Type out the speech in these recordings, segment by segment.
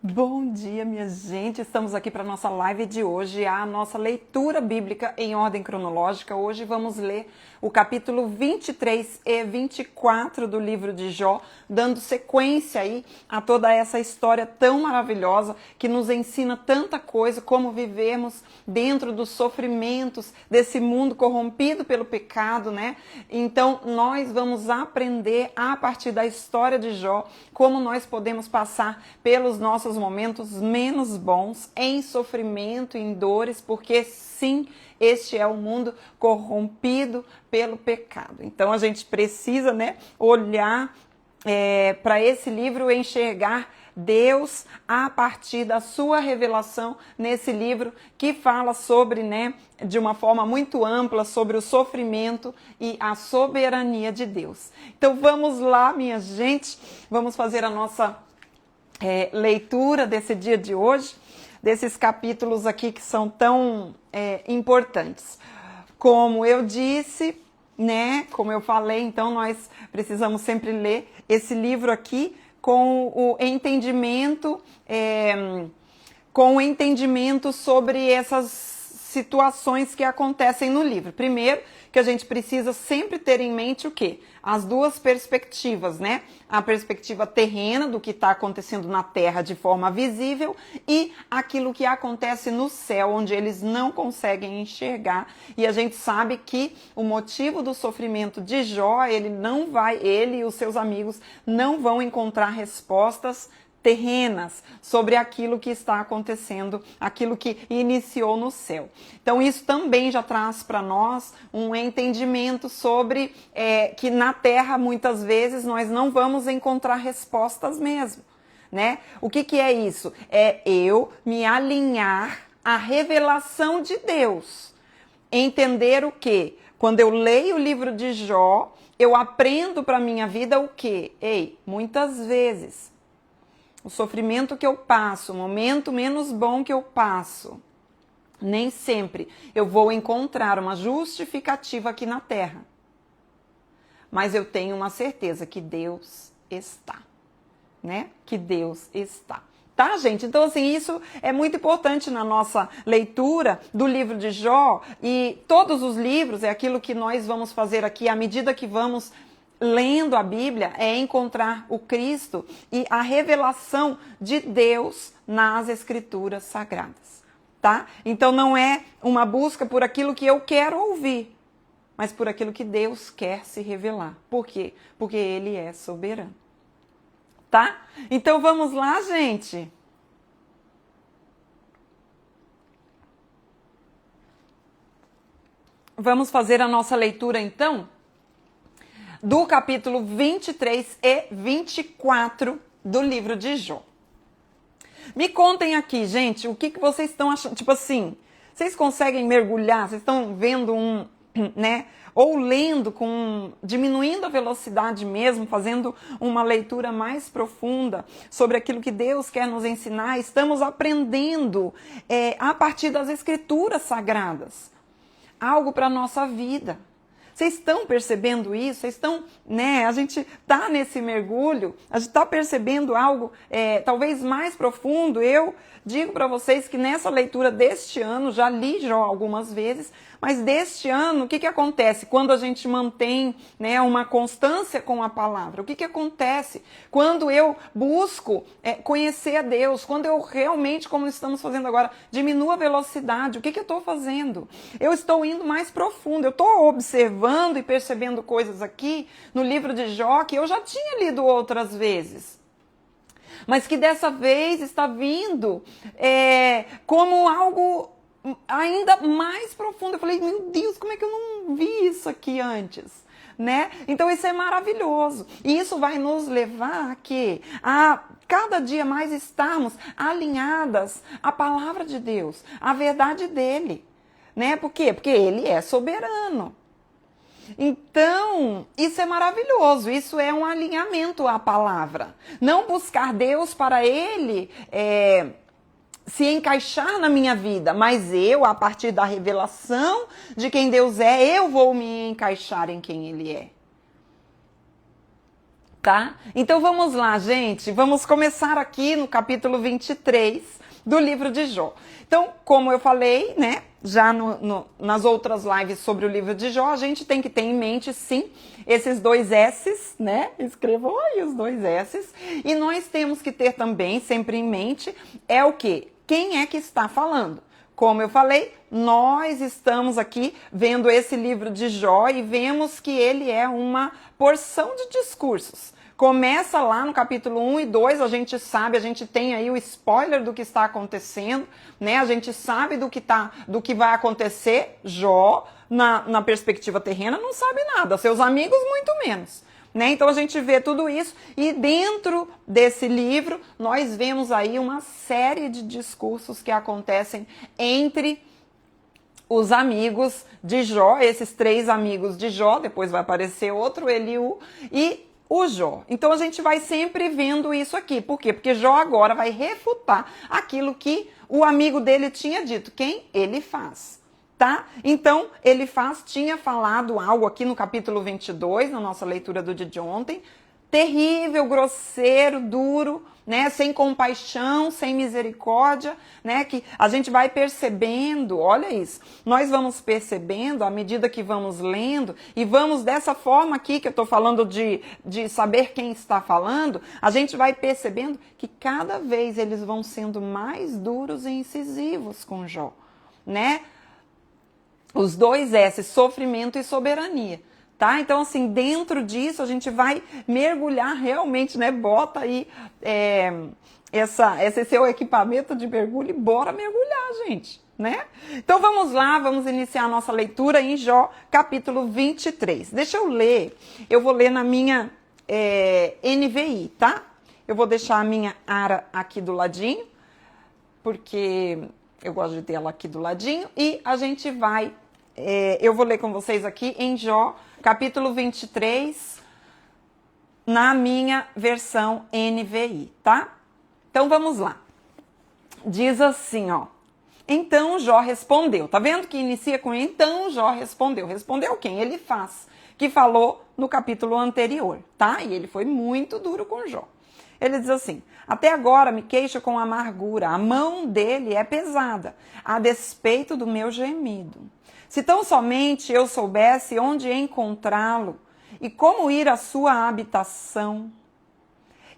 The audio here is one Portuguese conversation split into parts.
Bom dia, minha gente! Estamos aqui para a nossa live de hoje, a nossa leitura bíblica em ordem cronológica. Hoje vamos ler o capítulo 23 e 24 do livro de Jó, dando sequência aí a toda essa história tão maravilhosa que nos ensina tanta coisa, como vivemos dentro dos sofrimentos desse mundo corrompido pelo pecado, né? Então, nós vamos aprender a partir da história de Jó como nós podemos passar pelos nossos momentos menos bons, em sofrimento, em dores, porque sim, este é o mundo corrompido pelo pecado. Então a gente precisa, né, olhar para esse livro e enxergar Deus a partir da sua revelação nesse livro que fala sobre, né, de uma forma muito ampla, sobre o sofrimento e a soberania de Deus. Então vamos lá, minha gente, vamos fazer a nossa leitura desse dia de hoje, desses capítulos aqui que são tão importantes. Como eu disse, né, como eu falei, então nós precisamos sempre ler esse livro aqui com o entendimento, sobre essas situações que acontecem no livro. Primeiro, que a gente precisa sempre ter em mente o quê? As duas perspectivas, né? A perspectiva terrena do que está acontecendo na Terra de forma visível e aquilo que acontece no céu, onde eles não conseguem enxergar. E a gente sabe que o motivo do sofrimento de Jó, ele e os seus amigos não vão encontrar respostas terrenas sobre aquilo que está acontecendo, aquilo que iniciou no céu. Então isso também já traz para nós um entendimento sobre que na Terra muitas vezes nós não vamos encontrar respostas mesmo, né? O que é isso? É eu me alinhar à revelação de Deus. Entender o quê? Quando eu leio o livro de Jó, eu aprendo para minha vida o quê? Muitas vezes o sofrimento que eu passo, o momento menos bom que eu passo, nem sempre eu vou encontrar uma justificativa aqui na Terra. Mas eu tenho uma certeza que Deus está, né? Que Deus está. Tá, gente? Então, assim, isso é muito importante na nossa leitura do livro de Jó, e todos os livros, é aquilo que nós vamos fazer aqui à medida que vamos lendo a Bíblia, é encontrar o Cristo e a revelação de Deus nas Escrituras Sagradas, tá? Então não é uma busca por aquilo que eu quero ouvir, mas por aquilo que Deus quer se revelar. Por quê? Porque Ele é soberano, tá? Então vamos lá, gente. Vamos fazer a nossa leitura, então, do capítulo 23 e 24 do livro de Jó. Me contem aqui, gente, o que vocês estão achando? Tipo assim, vocês conseguem mergulhar? Vocês estão vendo né? Ou lendo diminuindo a velocidade mesmo, fazendo uma leitura mais profunda sobre aquilo que Deus quer nos ensinar. Estamos aprendendo a partir das Escrituras Sagradas algo para a nossa vida. Vocês estão percebendo isso? Vocês estão, né? A gente está nesse mergulho, a gente está percebendo algo talvez mais profundo. Eu digo para vocês que nessa leitura deste ano, já li Jó algumas vezes, mas deste ano, o que acontece quando a gente mantém, né, uma constância com a palavra? O que acontece quando eu busco conhecer a Deus? Quando eu realmente, como estamos fazendo agora, diminuo a velocidade? O que eu estou fazendo? Eu estou indo mais profundo, eu estou observando e percebendo coisas aqui no livro de Jó que eu já tinha lido outras vezes, mas que dessa vez está vindo como algo ainda mais profundo. Eu falei, meu Deus, como é que eu não vi isso aqui antes? Né? Então isso é maravilhoso. E isso vai nos levar a cada dia mais estarmos alinhadas à palavra de Deus, à verdade dele. Né? Por quê? Porque ele é soberano. Então, isso é maravilhoso, isso é um alinhamento à palavra. Não buscar Deus para Ele se encaixar na minha vida, mas eu, a partir da revelação de quem Deus é, eu vou me encaixar em quem Ele é. Tá? Então vamos lá, gente. Vamos começar aqui no capítulo 23 do livro de Jó. Então, como eu falei, né, já nas outras lives sobre o livro de Jó, a gente tem que ter em mente, sim, esses dois S's, né? Escrevam aí os dois S's. E nós temos que ter também, sempre em mente, é o quê? Quem é que está falando? Como eu falei, nós estamos aqui vendo esse livro de Jó e vemos que ele é uma porção de discursos. Começa lá no capítulo 1 e 2, a gente sabe, a gente tem aí o spoiler do que está acontecendo, né? A gente sabe do que vai acontecer. Jó, na perspectiva terrena, não sabe nada, seus amigos muito menos. Né? Então a gente vê tudo isso e dentro desse livro nós vemos aí uma série de discursos que acontecem entre os amigos de Jó, esses três amigos de Jó, depois vai aparecer outro, Eliú, e o Jó. Então a gente vai sempre vendo isso aqui. Por quê? Porque Jó agora vai refutar aquilo que o amigo dele tinha dito. Quem? Elifaz. Tá? Então, Elifaz tinha falado algo aqui no capítulo 22, na nossa leitura do dia de ontem, terrível, grosseiro, duro, né? Sem compaixão, sem misericórdia, né? Que a gente vai percebendo, olha isso, nós vamos percebendo à medida que vamos lendo e vamos dessa forma aqui que eu estou falando de saber quem está falando, a gente vai percebendo que cada vez eles vão sendo mais duros e incisivos com Jó, né? Os dois S, sofrimento e soberania, tá? Então, assim, dentro disso a gente vai mergulhar realmente, né? Bota aí esse seu equipamento de mergulho e bora mergulhar, gente, né? Então, vamos lá, vamos iniciar a nossa leitura em Jó, capítulo 23. Deixa eu ler, eu vou ler na minha NVI, tá? Eu vou deixar a minha Ara aqui do ladinho, porque eu gosto de ter ela aqui do ladinho, e a gente vai... eu vou ler com vocês aqui em Jó, capítulo 23, na minha versão NVI, tá? Então vamos lá. Diz assim, ó. Então Jó respondeu. Tá vendo que inicia com então Jó respondeu. Respondeu quem? Elifaz, que falou no capítulo anterior, tá? E ele foi muito duro com Jó. Ele diz assim: até agora me queixo com amargura, a mão dele é pesada, a despeito do meu gemido. Se tão somente eu soubesse onde encontrá-lo e como ir à sua habitação,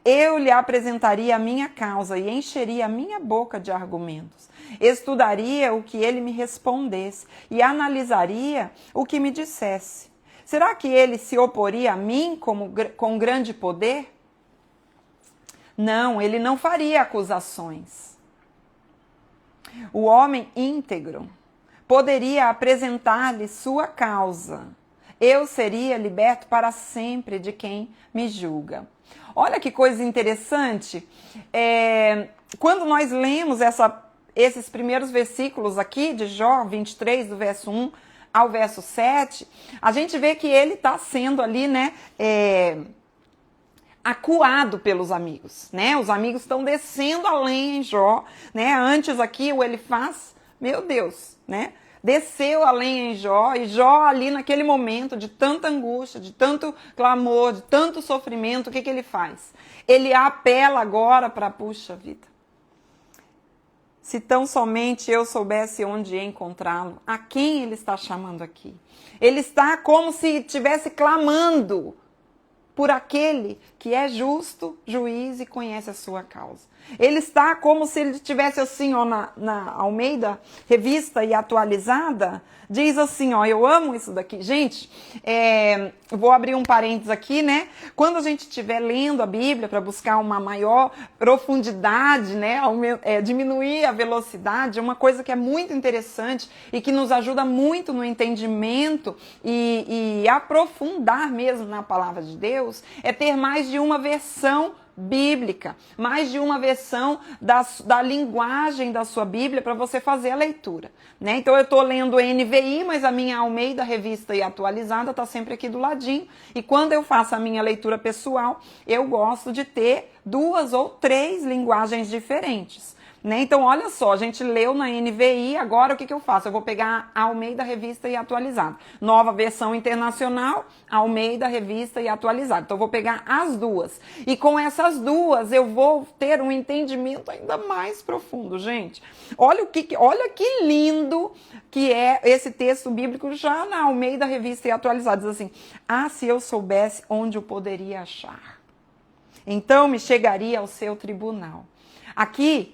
eu lhe apresentaria a minha causa e encheria a minha boca de argumentos. Estudaria o que ele me respondesse e analisaria o que me dissesse. Será que ele se oporia a mim com grande poder? Não, ele não faria acusações. O homem íntegro poderia apresentar-lhe sua causa. Eu seria liberto para sempre de quem me julga. Olha que coisa interessante. Quando nós lemos esses primeiros versículos aqui de Jó 23, do verso 1 ao verso 7, a gente vê que ele está sendo ali, né, acuado pelos amigos, né? Os amigos estão descendo a lenha em Jó, né? Antes aqui o Elifaz, meu Deus, né? Desceu a lenha em Jó, e Jó ali naquele momento de tanta angústia, de tanto clamor, de tanto sofrimento, o que ele faz? Ele apela agora para, puxa vida, se tão somente eu soubesse onde encontrá-lo, a quem ele está chamando aqui? Ele está como se estivesse clamando por aquele que é justo, juiz e conhece a sua causa. Ele está como se ele estivesse assim, ó, na Almeida, revista e atualizada, diz assim, ó, eu amo isso daqui. Gente, eu vou abrir um parênteses aqui, né? Quando a gente estiver lendo a Bíblia para buscar uma maior profundidade, né? Diminuir a velocidade, é uma coisa que é muito interessante e que nos ajuda muito no entendimento e aprofundar mesmo na palavra de Deus, é ter mais de uma versão bíblica, mais de uma versão da linguagem da sua Bíblia para você fazer a leitura, né? Então eu estou lendo NVI, mas a minha Almeida Revista e Atualizada está sempre aqui do ladinho, e quando eu faço a minha leitura pessoal, eu gosto de ter 2 ou 3 linguagens diferentes, Né? Então, olha só, a gente leu na NVI, agora o que eu faço? Eu vou pegar a Almeida Revista e Atualizada. Nova versão internacional, Almeida Revista e Atualizada. Então, eu vou pegar as duas. E com essas duas, eu vou ter um entendimento ainda mais profundo, gente. Olha que lindo que é esse texto bíblico já na Almeida Revista e Atualizada. Diz assim, se eu soubesse onde eu poderia achar, então me chegaria ao seu tribunal. Aqui,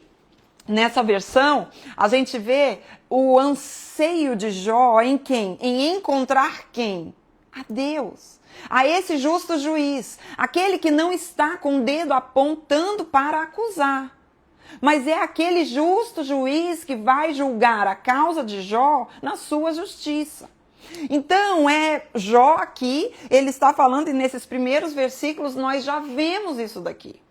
nessa versão, a gente vê o anseio de Jó em quem? Em encontrar quem? A Deus. A esse justo juiz. Aquele que não está com o dedo apontando para acusar. Mas é aquele justo juiz que vai julgar a causa de Jó na sua justiça. Então, Jó aqui, ele está falando, e nesses primeiros versículos nós já vemos isso daqui.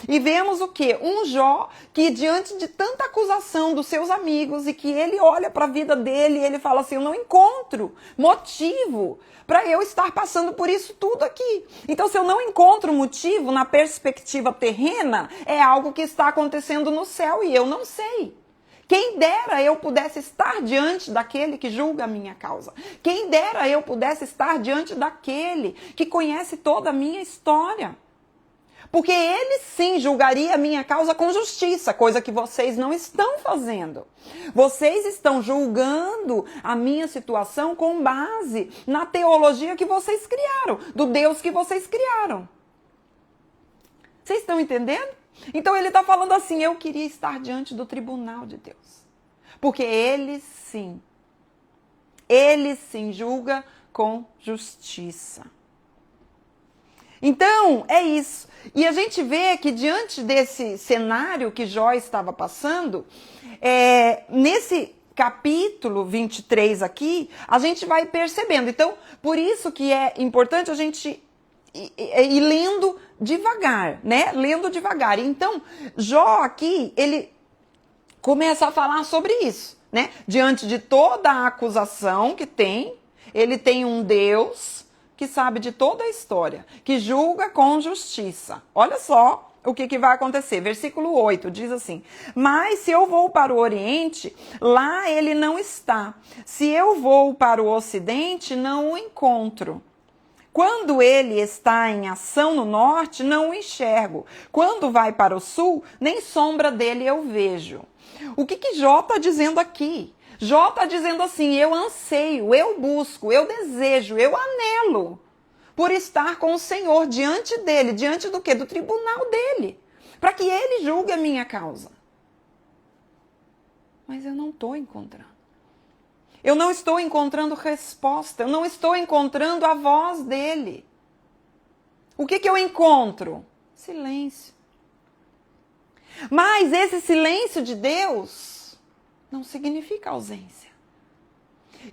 E vemos o quê? Um Jó que, diante de tanta acusação dos seus amigos, e que ele olha para a vida dele e ele fala assim, eu não encontro motivo para eu estar passando por isso tudo aqui. Então, se eu não encontro motivo na perspectiva terrena, é algo que está acontecendo no céu e eu não sei. Quem dera eu pudesse estar diante daquele que julga a minha causa. Quem dera eu pudesse estar diante daquele que conhece toda a minha história. Porque ele sim julgaria a minha causa com justiça, coisa que vocês não estão fazendo. Vocês estão julgando a minha situação com base na teologia que vocês criaram, do Deus que vocês criaram. Vocês estão entendendo? Então ele está falando assim, eu queria estar diante do tribunal de Deus. Porque ele sim julga com justiça. Então, é isso. E a gente vê que diante desse cenário que Jó estava passando, nesse capítulo 23 aqui, a gente vai percebendo. Então, por isso que é importante a gente ir lendo devagar, né? Lendo devagar. Então, Jó aqui, ele começa a falar sobre isso, né? Diante de toda a acusação que tem, ele tem um Deus que sabe de toda a história, que julga com justiça. Olha só o que vai acontecer. Versículo 8 diz assim, mas se eu vou para o Oriente, lá ele não está. Se eu vou para o Ocidente, não o encontro. Quando ele está em ação no Norte, não o enxergo. Quando vai para o Sul, nem sombra dele eu vejo. O que Jó está dizendo aqui? Jó está dizendo assim, eu anseio, eu busco, eu desejo, eu anelo por estar com o Senhor diante dele. Diante do quê? Do tribunal dele. Para que ele julgue a minha causa. Mas eu não estou encontrando. Eu não estou encontrando resposta. Eu não estou encontrando a voz dele. O que eu encontro? Silêncio. Mas esse silêncio de Deus não significa ausência.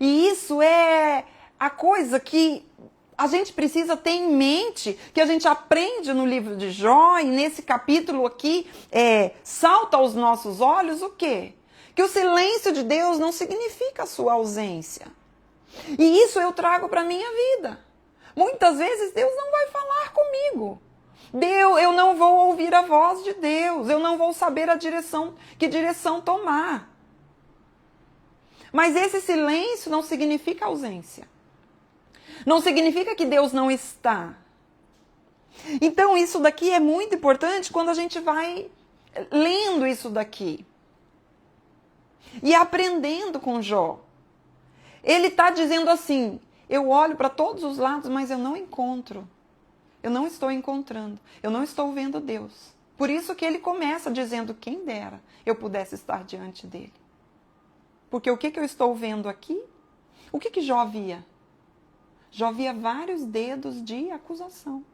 E isso é a coisa que a gente precisa ter em mente, que a gente aprende no livro de Jó, e nesse capítulo aqui, salta aos nossos olhos o quê? Que o silêncio de Deus não significa a sua ausência. E isso eu trago para a minha vida. Muitas vezes Deus não vai falar comigo. Eu não vou ouvir a voz de Deus, eu não vou saber que direção tomar. Mas esse silêncio não significa ausência. Não significa que Deus não está. Então isso daqui é muito importante quando a gente vai lendo isso daqui. E aprendendo com Jó. Ele está dizendo assim, eu olho para todos os lados, mas eu não encontro. Eu não estou encontrando. Eu não estou vendo Deus. Por isso que ele começa dizendo, quem dera eu pudesse estar diante dele. Porque o que eu estou vendo aqui? O que Jó via? Jó via vários dedos de acusação.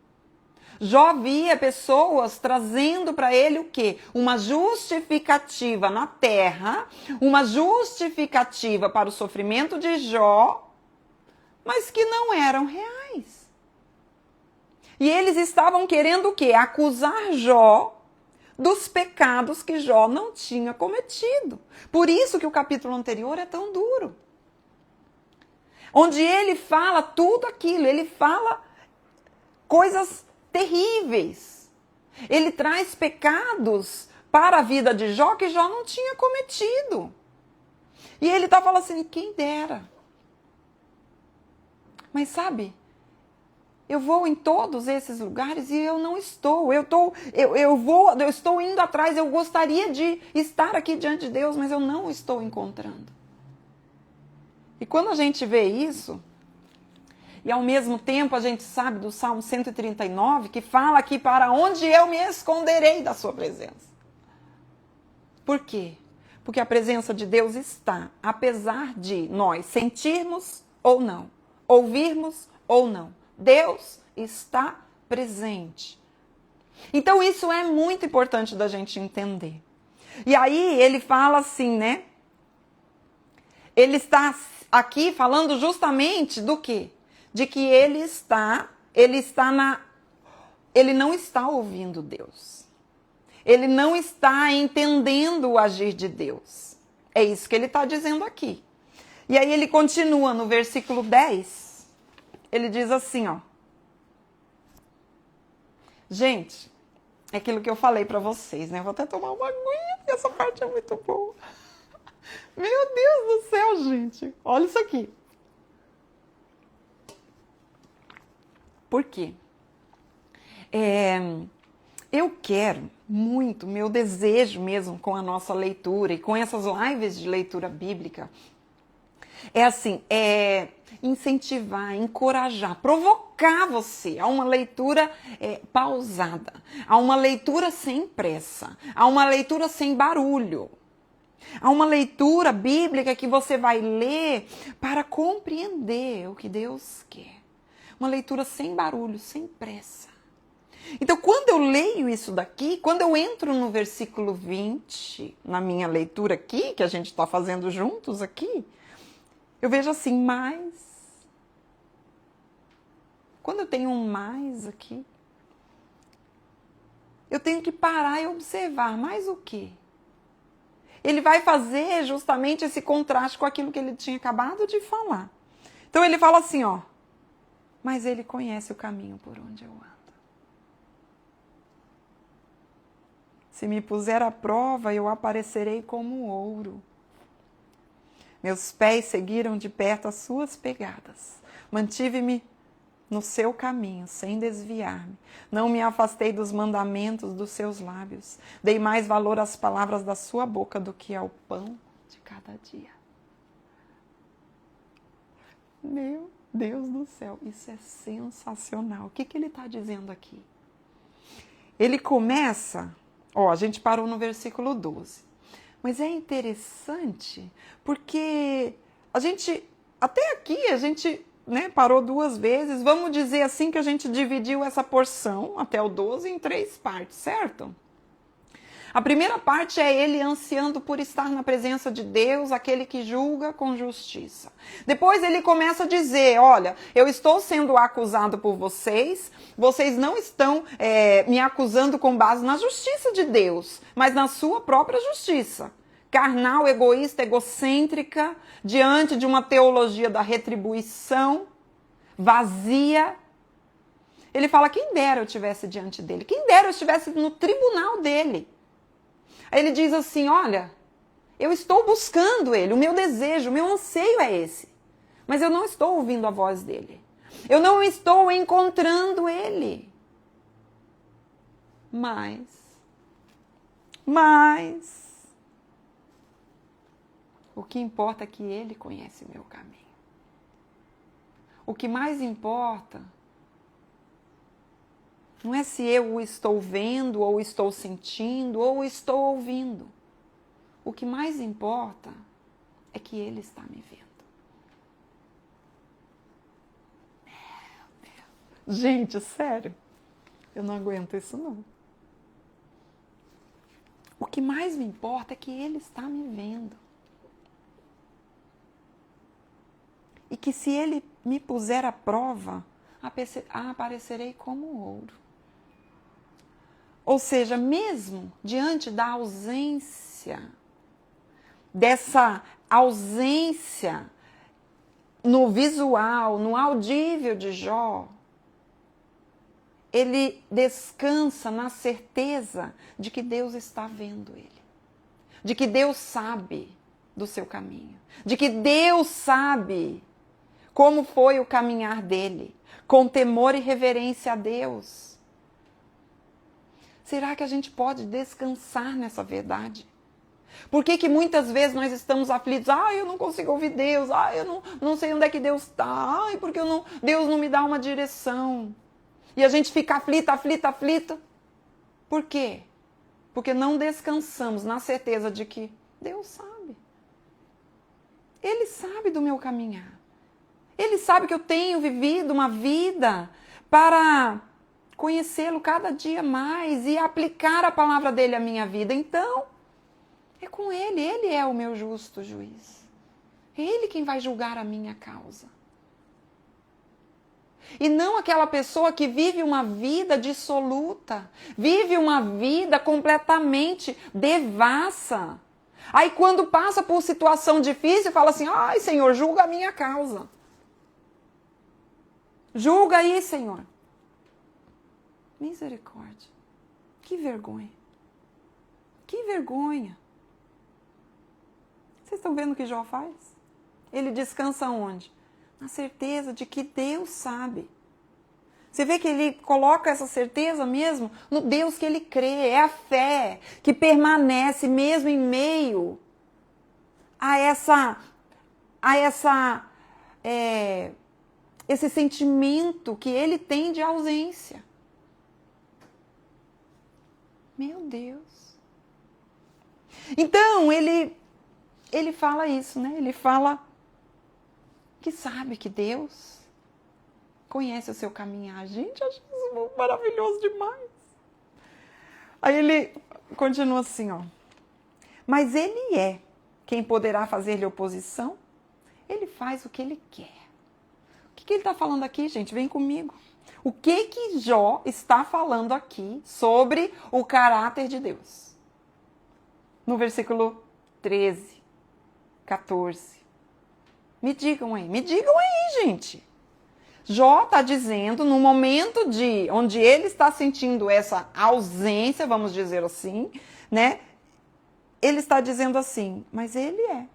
Jó via pessoas trazendo para ele o quê? Uma justificativa na terra, uma justificativa para o sofrimento de Jó, mas que não eram reais. E eles estavam querendo o quê? Acusar Jó dos pecados que Jó não tinha cometido. Por isso que o capítulo anterior é tão duro. Onde ele fala tudo aquilo, ele fala coisas terríveis. Ele traz pecados para a vida de Jó que Jó não tinha cometido. E ele está falando assim, quem dera. Mas sabe, eu vou em todos esses lugares e eu não estou. Eu estou indo atrás, eu gostaria de estar aqui diante de Deus, mas eu não estou encontrando. E quando a gente vê isso, e ao mesmo tempo a gente sabe do Salmo 139, que fala aqui, para onde eu me esconderei da sua presença. Por quê? Porque a presença de Deus está, apesar de nós sentirmos ou não, ouvirmos ou não. Deus está presente. Então isso é muito importante da gente entender. E aí ele fala assim, né? Ele está aqui falando justamente do quê? De que ele não está ouvindo Deus. Ele não está entendendo o agir de Deus. É isso que ele está dizendo aqui. E aí ele continua no versículo 10. Ele diz assim, ó. Gente, é aquilo que eu falei para vocês, né? Vou até tomar uma aguinha, porque essa parte é muito boa. Meu Deus do céu, gente. Olha isso aqui. Por quê? Eu quero muito, meu desejo mesmo com a nossa leitura e com essas lives de leitura bíblica, incentivar, encorajar, provocar você a uma leitura pausada, a uma leitura sem pressa, a uma leitura sem barulho, a uma leitura bíblica que você vai ler para compreender o que Deus quer. Uma leitura sem barulho, sem pressa. Então, quando eu leio isso daqui, quando eu entro no versículo 20, na minha leitura aqui, que a gente está fazendo juntos aqui, eu vejo assim, mais. Quando eu tenho um mais aqui, eu tenho que parar e observar, mais o quê? Ele vai fazer justamente esse contraste com aquilo que ele tinha acabado de falar. Então ele fala assim, ó, mas ele conhece o caminho por onde eu ando. Se me puser à prova, eu aparecerei como ouro. Meus pés seguiram de perto as suas pegadas. Mantive-me no seu caminho, sem desviar-me. Não me afastei dos mandamentos dos seus lábios. Dei mais valor às palavras da sua boca do que ao pão de cada dia. Meu Deus do céu, isso é sensacional. O que ele está dizendo aqui? Ele começa, a gente parou no versículo 12. Mas é interessante porque até aqui a gente parou 2 vezes. Vamos dizer assim que a gente dividiu essa porção, até o 12, em 3 partes, certo? A primeira parte é ele ansiando por estar na presença de Deus, aquele que julga com justiça. Depois ele começa a dizer, olha, eu estou sendo acusado por vocês, vocês não estão me acusando com base na justiça de Deus, mas na sua própria justiça. Carnal, egoísta, egocêntrica, diante de uma teologia da retribuição, vazia. Ele fala, quem dera eu estivesse diante dele, quem dera eu estivesse no tribunal dele. Aí ele diz assim, olha, eu estou buscando ele, o meu desejo, o meu anseio é esse. Mas eu não estou ouvindo a voz dele. Eu não estou encontrando ele. Mas, o que importa é que ele conhece o meu caminho. O que mais importa não é se eu o estou vendo, ou estou sentindo, ou estou ouvindo. O que mais importa é que ele está me vendo. Meu Deus. Gente, sério, eu não aguento isso não. O que mais me importa é que ele está me vendo. E que se ele me puser à prova, aparecerei como ouro. Ou seja, mesmo diante da ausência, dessa ausência no visual, no audível de Jó, ele descansa na certeza de que Deus está vendo ele. De que Deus sabe do seu caminho. De que Deus sabe como foi o caminhar dele. Com temor e reverência a Deus. Será que a gente pode descansar nessa verdade? Por que muitas vezes nós estamos aflitos? Eu não consigo ouvir Deus. Eu não sei onde é que Deus está. Porque Deus não me dá uma direção. E a gente fica aflita. Por quê? Porque não descansamos na certeza de que Deus sabe. Ele sabe do meu caminhar. Ele sabe que eu tenho vivido uma vida para conhecê-lo cada dia mais e aplicar a palavra dele à minha vida. Então, é com ele é o meu justo juiz. É ele quem vai julgar a minha causa. E não aquela pessoa que vive uma vida dissoluta, vive uma vida completamente devassa. Aí quando passa por situação difícil, fala assim, Senhor, julga a minha causa. Julga aí, Senhor. Misericórdia. Que vergonha. Que vergonha. Vocês estão vendo o que Jó faz? Ele descansa onde? Na certeza de que Deus sabe. Você vê que ele coloca essa certeza mesmo no Deus que ele crê. É a fé que permanece mesmo em meio a esse sentimento que ele tem de ausência. Meu Deus. Então, ele fala isso, né? Ele fala que sabe que Deus conhece o seu caminhar. Gente, eu acho isso maravilhoso demais. Aí ele continua assim, Mas ele é quem poderá fazer-lhe oposição. Ele faz o que ele quer. O que ele está falando aqui, gente? Vem comigo. O que Jó está falando aqui sobre o caráter de Deus? No versículo 13, 14. Me digam aí, gente. Jó está dizendo, no momento onde ele está sentindo essa ausência, vamos dizer assim, né? Ele está dizendo assim, mas ele é.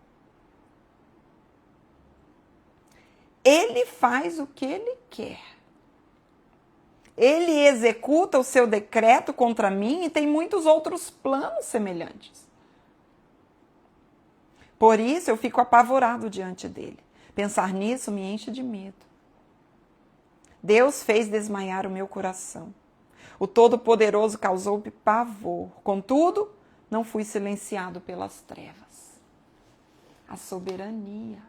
Ele faz o que ele quer. Ele executa o seu decreto contra mim e tem muitos outros planos semelhantes. Por isso eu fico apavorado diante dele. Pensar nisso me enche de medo. Deus fez desmaiar o meu coração. O Todo-Poderoso causou-me pavor. Contudo, não fui silenciado pelas trevas. A soberania.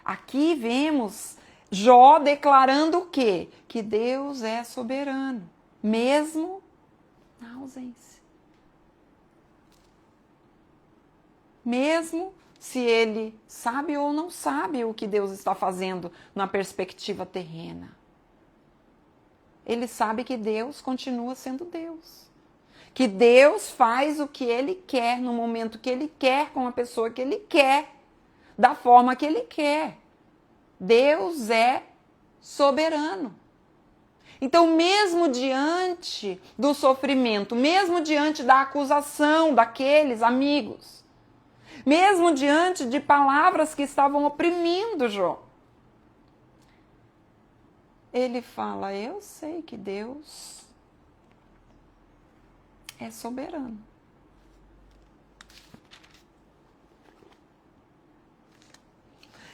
Aqui vemos Jó declarando o quê? Que Deus é soberano, mesmo na ausência. Mesmo se ele sabe ou não sabe o que Deus está fazendo na perspectiva terrena. Ele sabe que Deus continua sendo Deus. Que Deus faz o que ele quer, no momento que ele quer, com a pessoa que ele quer, da forma que ele quer. Deus é soberano. Então, mesmo diante do sofrimento, mesmo diante da acusação daqueles amigos, mesmo diante de palavras que estavam oprimindo Jó, ele fala, eu sei que Deus é soberano.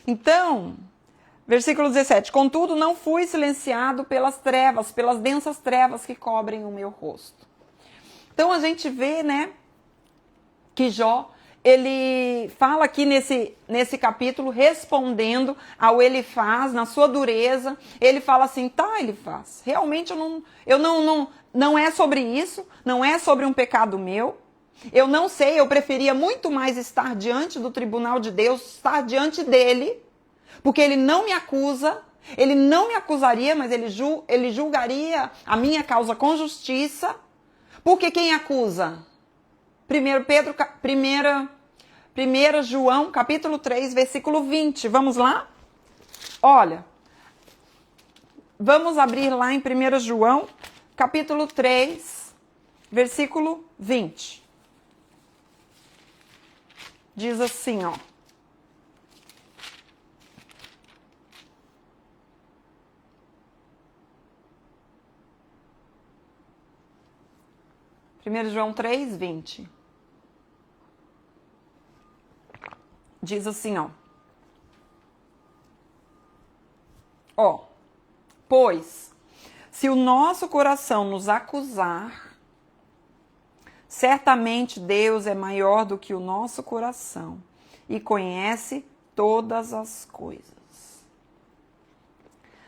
Então, versículo 17, contudo não fui silenciado pelas trevas, pelas densas trevas que cobrem o meu rosto. Então a gente vê, né, que Jó, ele fala aqui nesse capítulo, respondendo ao Elifaz, na sua dureza, ele fala assim, tá, Elifaz, realmente não é sobre isso, não é sobre um pecado meu, eu não sei, eu preferia muito mais estar diante do tribunal de Deus, estar diante dele, porque ele não me acusa, ele não me acusaria, mas ele julgaria a minha causa com justiça, porque quem acusa? 1 João, capítulo 3, versículo 20. Vamos lá? Olha, vamos abrir lá em 1 João, capítulo 3, versículo 20. Diz assim, ó. Primeiro João 3, 20. Diz assim, ó. Ó, pois, se o nosso coração nos acusar, certamente Deus é maior do que o nosso coração e conhece todas as coisas.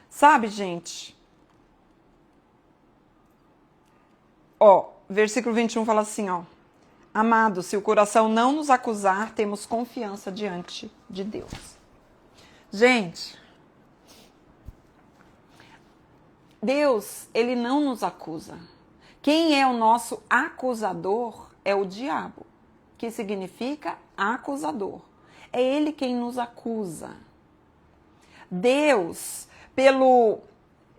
Sabe, gente? Ó, versículo 21 fala assim, ó. Amados, se o coração não nos acusar, temos confiança diante de Deus. Gente, Deus, ele não nos acusa. Quem é o nosso acusador é o diabo, que significa acusador. É ele quem nos acusa. Deus, pelo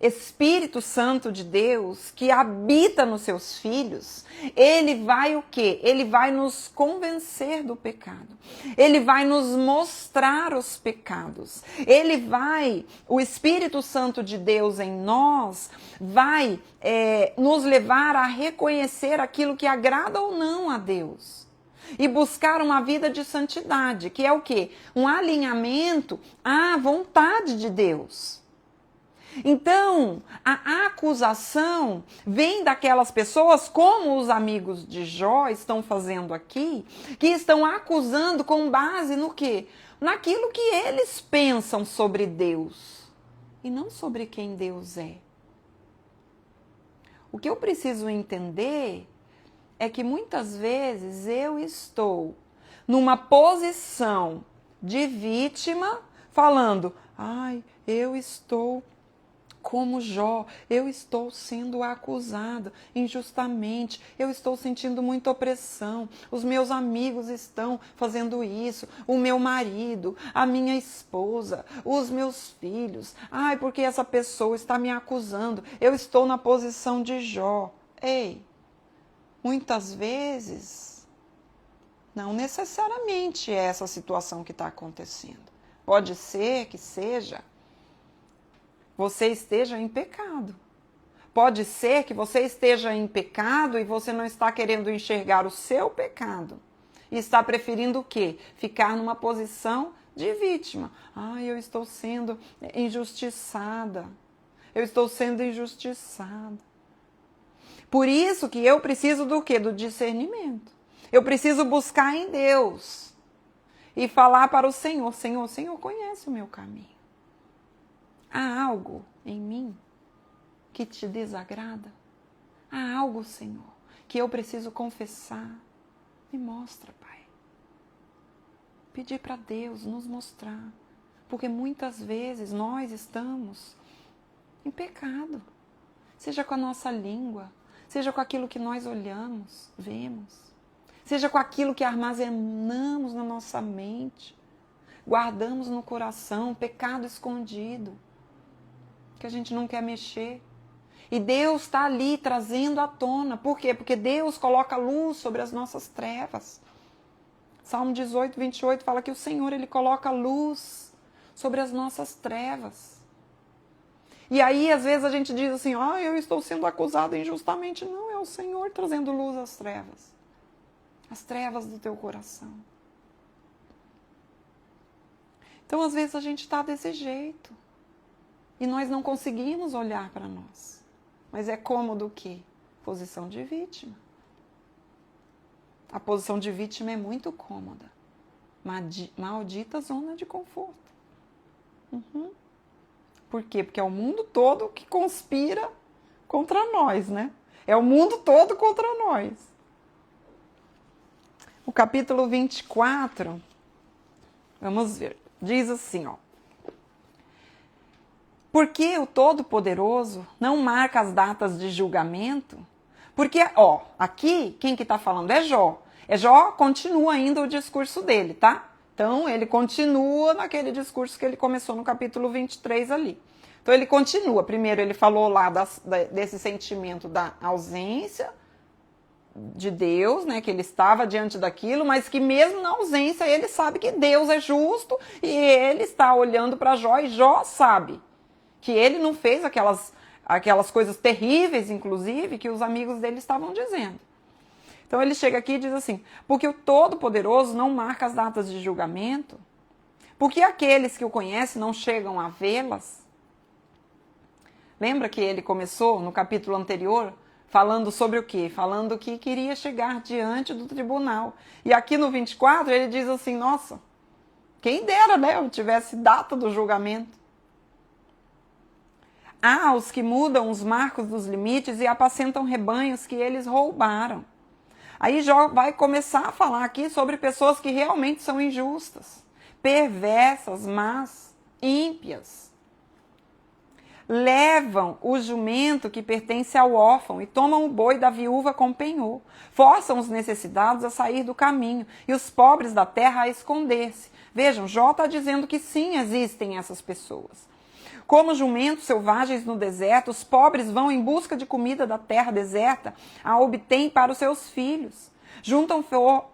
Espírito Santo de Deus, que habita nos seus filhos, ele vai o quê? Ele vai nos convencer do pecado. Ele vai nos mostrar os pecados. Ele vai, o Espírito Santo de Deus em nós, vai nos levar a reconhecer aquilo que agrada ou não a Deus. E buscar uma vida de santidade, que é o quê? Um alinhamento à vontade de Deus. Então, a acusação vem daquelas pessoas, como os amigos de Jó estão fazendo aqui, que estão acusando com base no quê? Naquilo que eles pensam sobre Deus e não sobre quem Deus é. O que eu preciso entender é que muitas vezes eu estou numa posição de vítima, falando, ai, eu estou como Jó, eu estou sendo acusado injustamente, eu estou sentindo muita opressão, os meus amigos estão fazendo isso, o meu marido, a minha esposa, os meus filhos, ai, porque essa pessoa está me acusando, eu estou na posição de Jó. Ei, muitas vezes, não necessariamente é essa situação que está acontecendo. Pode ser que seja você esteja em pecado. Pode ser que você esteja em pecado e você não está querendo enxergar o seu pecado. E está preferindo o quê? Ficar numa posição de vítima. Ai, eu estou sendo injustiçada. Eu estou sendo injustiçada. Por isso que eu preciso do quê? Do discernimento. Eu preciso buscar em Deus. E falar para o Senhor, Senhor, o Senhor conhece o meu caminho. Há algo em mim que te desagrada? Há algo, Senhor, que eu preciso confessar? Me mostra, Pai. Pedir para Deus nos mostrar. Porque muitas vezes nós estamos em pecado. Seja com a nossa língua, seja com aquilo que nós olhamos, vemos. Seja com aquilo que armazenamos na nossa mente. Guardamos no coração, pecado escondido. Que a gente não quer mexer. E Deus está ali trazendo à tona. Por quê? Porque Deus coloca luz sobre as nossas trevas. Salmo 18, 28 fala que o Senhor, Ele coloca luz sobre as nossas trevas. E aí, às vezes, a gente diz assim, eu estou sendo acusado injustamente. Não, é o Senhor trazendo luz às trevas. As trevas do teu coração. Então, às vezes, a gente está desse jeito. E nós não conseguimos olhar para nós. Mas é cômodo o quê? Posição de vítima. A posição de vítima é muito cômoda. Maldita zona de conforto. Por quê? Porque é o mundo todo que conspira contra nós, né? É o mundo todo contra nós. O capítulo 24, vamos ver, diz assim, ó. Porque o Todo-Poderoso não marca as datas de julgamento? Porque, aqui, quem que está falando é Jó. Jó continua ainda o discurso dele, tá? Então, ele continua naquele discurso que ele começou no capítulo 23 ali. Então ele continua. Primeiro ele falou lá desse sentimento da ausência de Deus, né, que ele estava diante daquilo, mas que mesmo na ausência ele sabe que Deus é justo e ele está olhando para Jó e Jó sabe que ele não fez aquelas coisas terríveis, inclusive, que os amigos dele estavam dizendo. Então ele chega aqui e diz assim, porque o Todo-Poderoso não marca as datas de julgamento, porque aqueles que o conhecem não chegam a vê-las. Lembra que ele começou no capítulo anterior falando sobre o quê? Falando que queria chegar diante do tribunal. E aqui no 24 ele diz assim, nossa, quem dera, né, eu tivesse data do julgamento. Há os que mudam os marcos dos limites e apacentam rebanhos que eles roubaram. Aí Jó vai começar a falar aqui sobre pessoas que realmente são injustas, perversas, más, ímpias. Levam o jumento que pertence ao órfão e tomam o boi da viúva como penhor. Forçam os necessitados a sair do caminho e os pobres da terra a esconder-se. Vejam, Jó está dizendo que sim, existem essas pessoas. Como jumentos selvagens no deserto, os pobres vão em busca de comida da terra deserta, a obtêm para os seus filhos. Juntam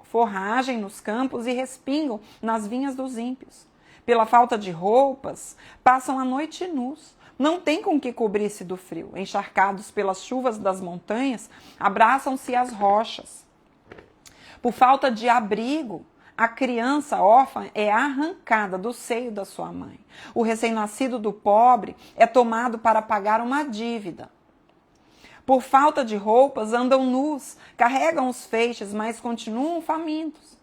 forragem nos campos e respingam nas vinhas dos ímpios. Pela falta de roupas, passam a noite nus. Não têm com que cobrir-se do frio. Encharcados pelas chuvas das montanhas, abraçam-se às rochas. Por falta de abrigo, a criança órfã é arrancada do seio da sua mãe. O recém-nascido do pobre é tomado para pagar uma dívida. Por falta de roupas, andam nus, carregam os feixes, mas continuam famintos.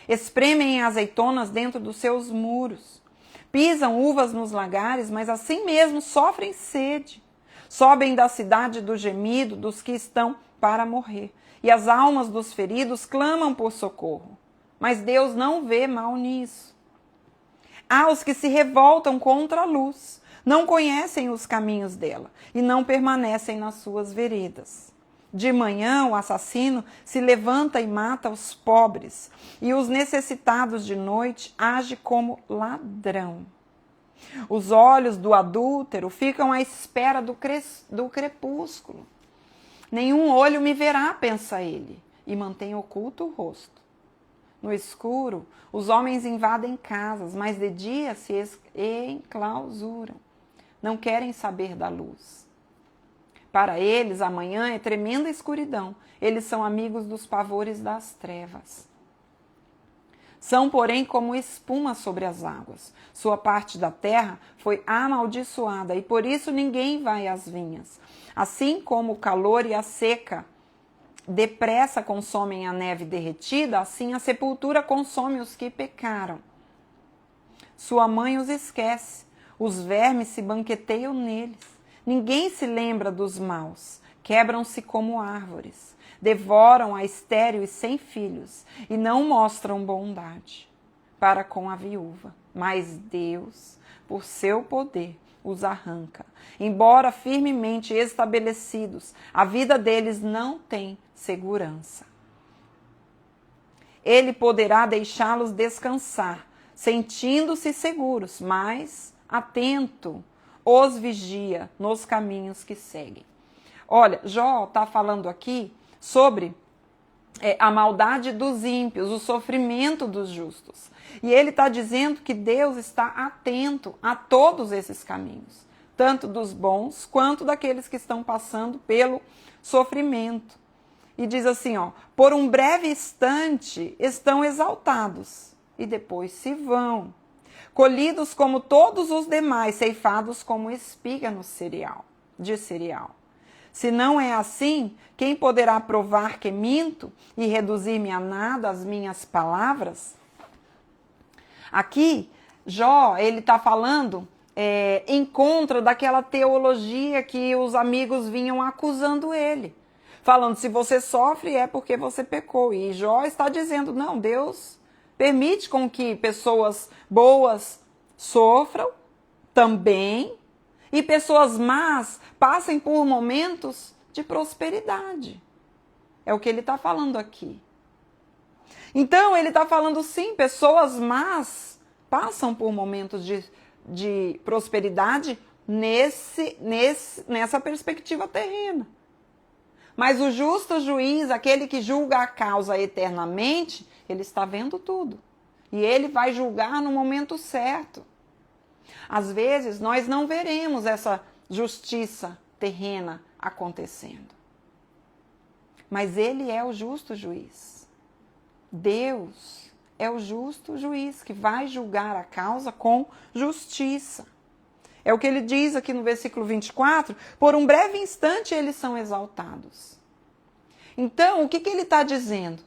Espremem azeitonas dentro dos seus muros. Pisam uvas nos lagares, mas assim mesmo sofrem sede. Sobem da cidade do gemido dos que estão para morrer. E as almas dos feridos clamam por socorro. Mas Deus não vê mal nisso. Há os que se revoltam contra a luz, não conhecem os caminhos dela e não permanecem nas suas veredas. De manhã, o assassino se levanta e mata os pobres, e os necessitados de noite age como ladrão. Os olhos do adúltero ficam à espera do crepúsculo. Nenhum olho me verá, pensa ele, e mantém oculto o rosto. No escuro, os homens invadem casas, mas de dia se enclausuram. Não querem saber da luz. Para eles, a manhã é tremenda escuridão. Eles são amigos dos pavores das trevas. São, porém, como espuma sobre as águas. Sua parte da terra foi amaldiçoada e por isso ninguém vai às vinhas. Assim como o calor e a seca depressa consomem a neve derretida, assim a sepultura consome os que pecaram. Sua mãe os esquece, os vermes se banqueteiam neles. Ninguém se lembra dos maus, quebram-se como árvores, devoram a estéril e sem filhos, e não mostram bondade para com a viúva. Mas Deus, por seu poder, os arranca. Embora firmemente estabelecidos, a vida deles não tem segurança. Ele poderá deixá-los descansar, sentindo-se seguros, mas atento, os vigia nos caminhos que seguem. Olha, Jó está falando aqui sobre a maldade dos ímpios, o sofrimento dos justos. E ele está dizendo que Deus está atento a todos esses caminhos, tanto dos bons quanto daqueles que estão passando pelo sofrimento. E diz assim, ó, por um breve instante estão exaltados e depois se vão, colhidos como todos os demais, ceifados como espiga no de cereal. Se não é assim, quem poderá provar que minto e reduzir-me a nada as minhas palavras? Aqui, Jó, ele está falando em contra daquela teologia que os amigos vinham acusando ele. Falando, se você sofre é porque você pecou. E Jó está dizendo, não, Deus permite com que pessoas boas sofram também e pessoas más passem por momentos de prosperidade. É o que ele está falando aqui. Então, ele está falando, sim, pessoas más passam por momentos de prosperidade nessa perspectiva terrena. Mas o justo juiz, aquele que julga a causa eternamente, ele está vendo tudo. E ele vai julgar no momento certo. Às vezes, nós não veremos essa justiça terrena acontecendo. Mas ele é o justo juiz. Deus é o justo juiz que vai julgar a causa com justiça. É o que ele diz aqui no versículo 24, por um breve instante eles são exaltados. Então, o que ele está dizendo?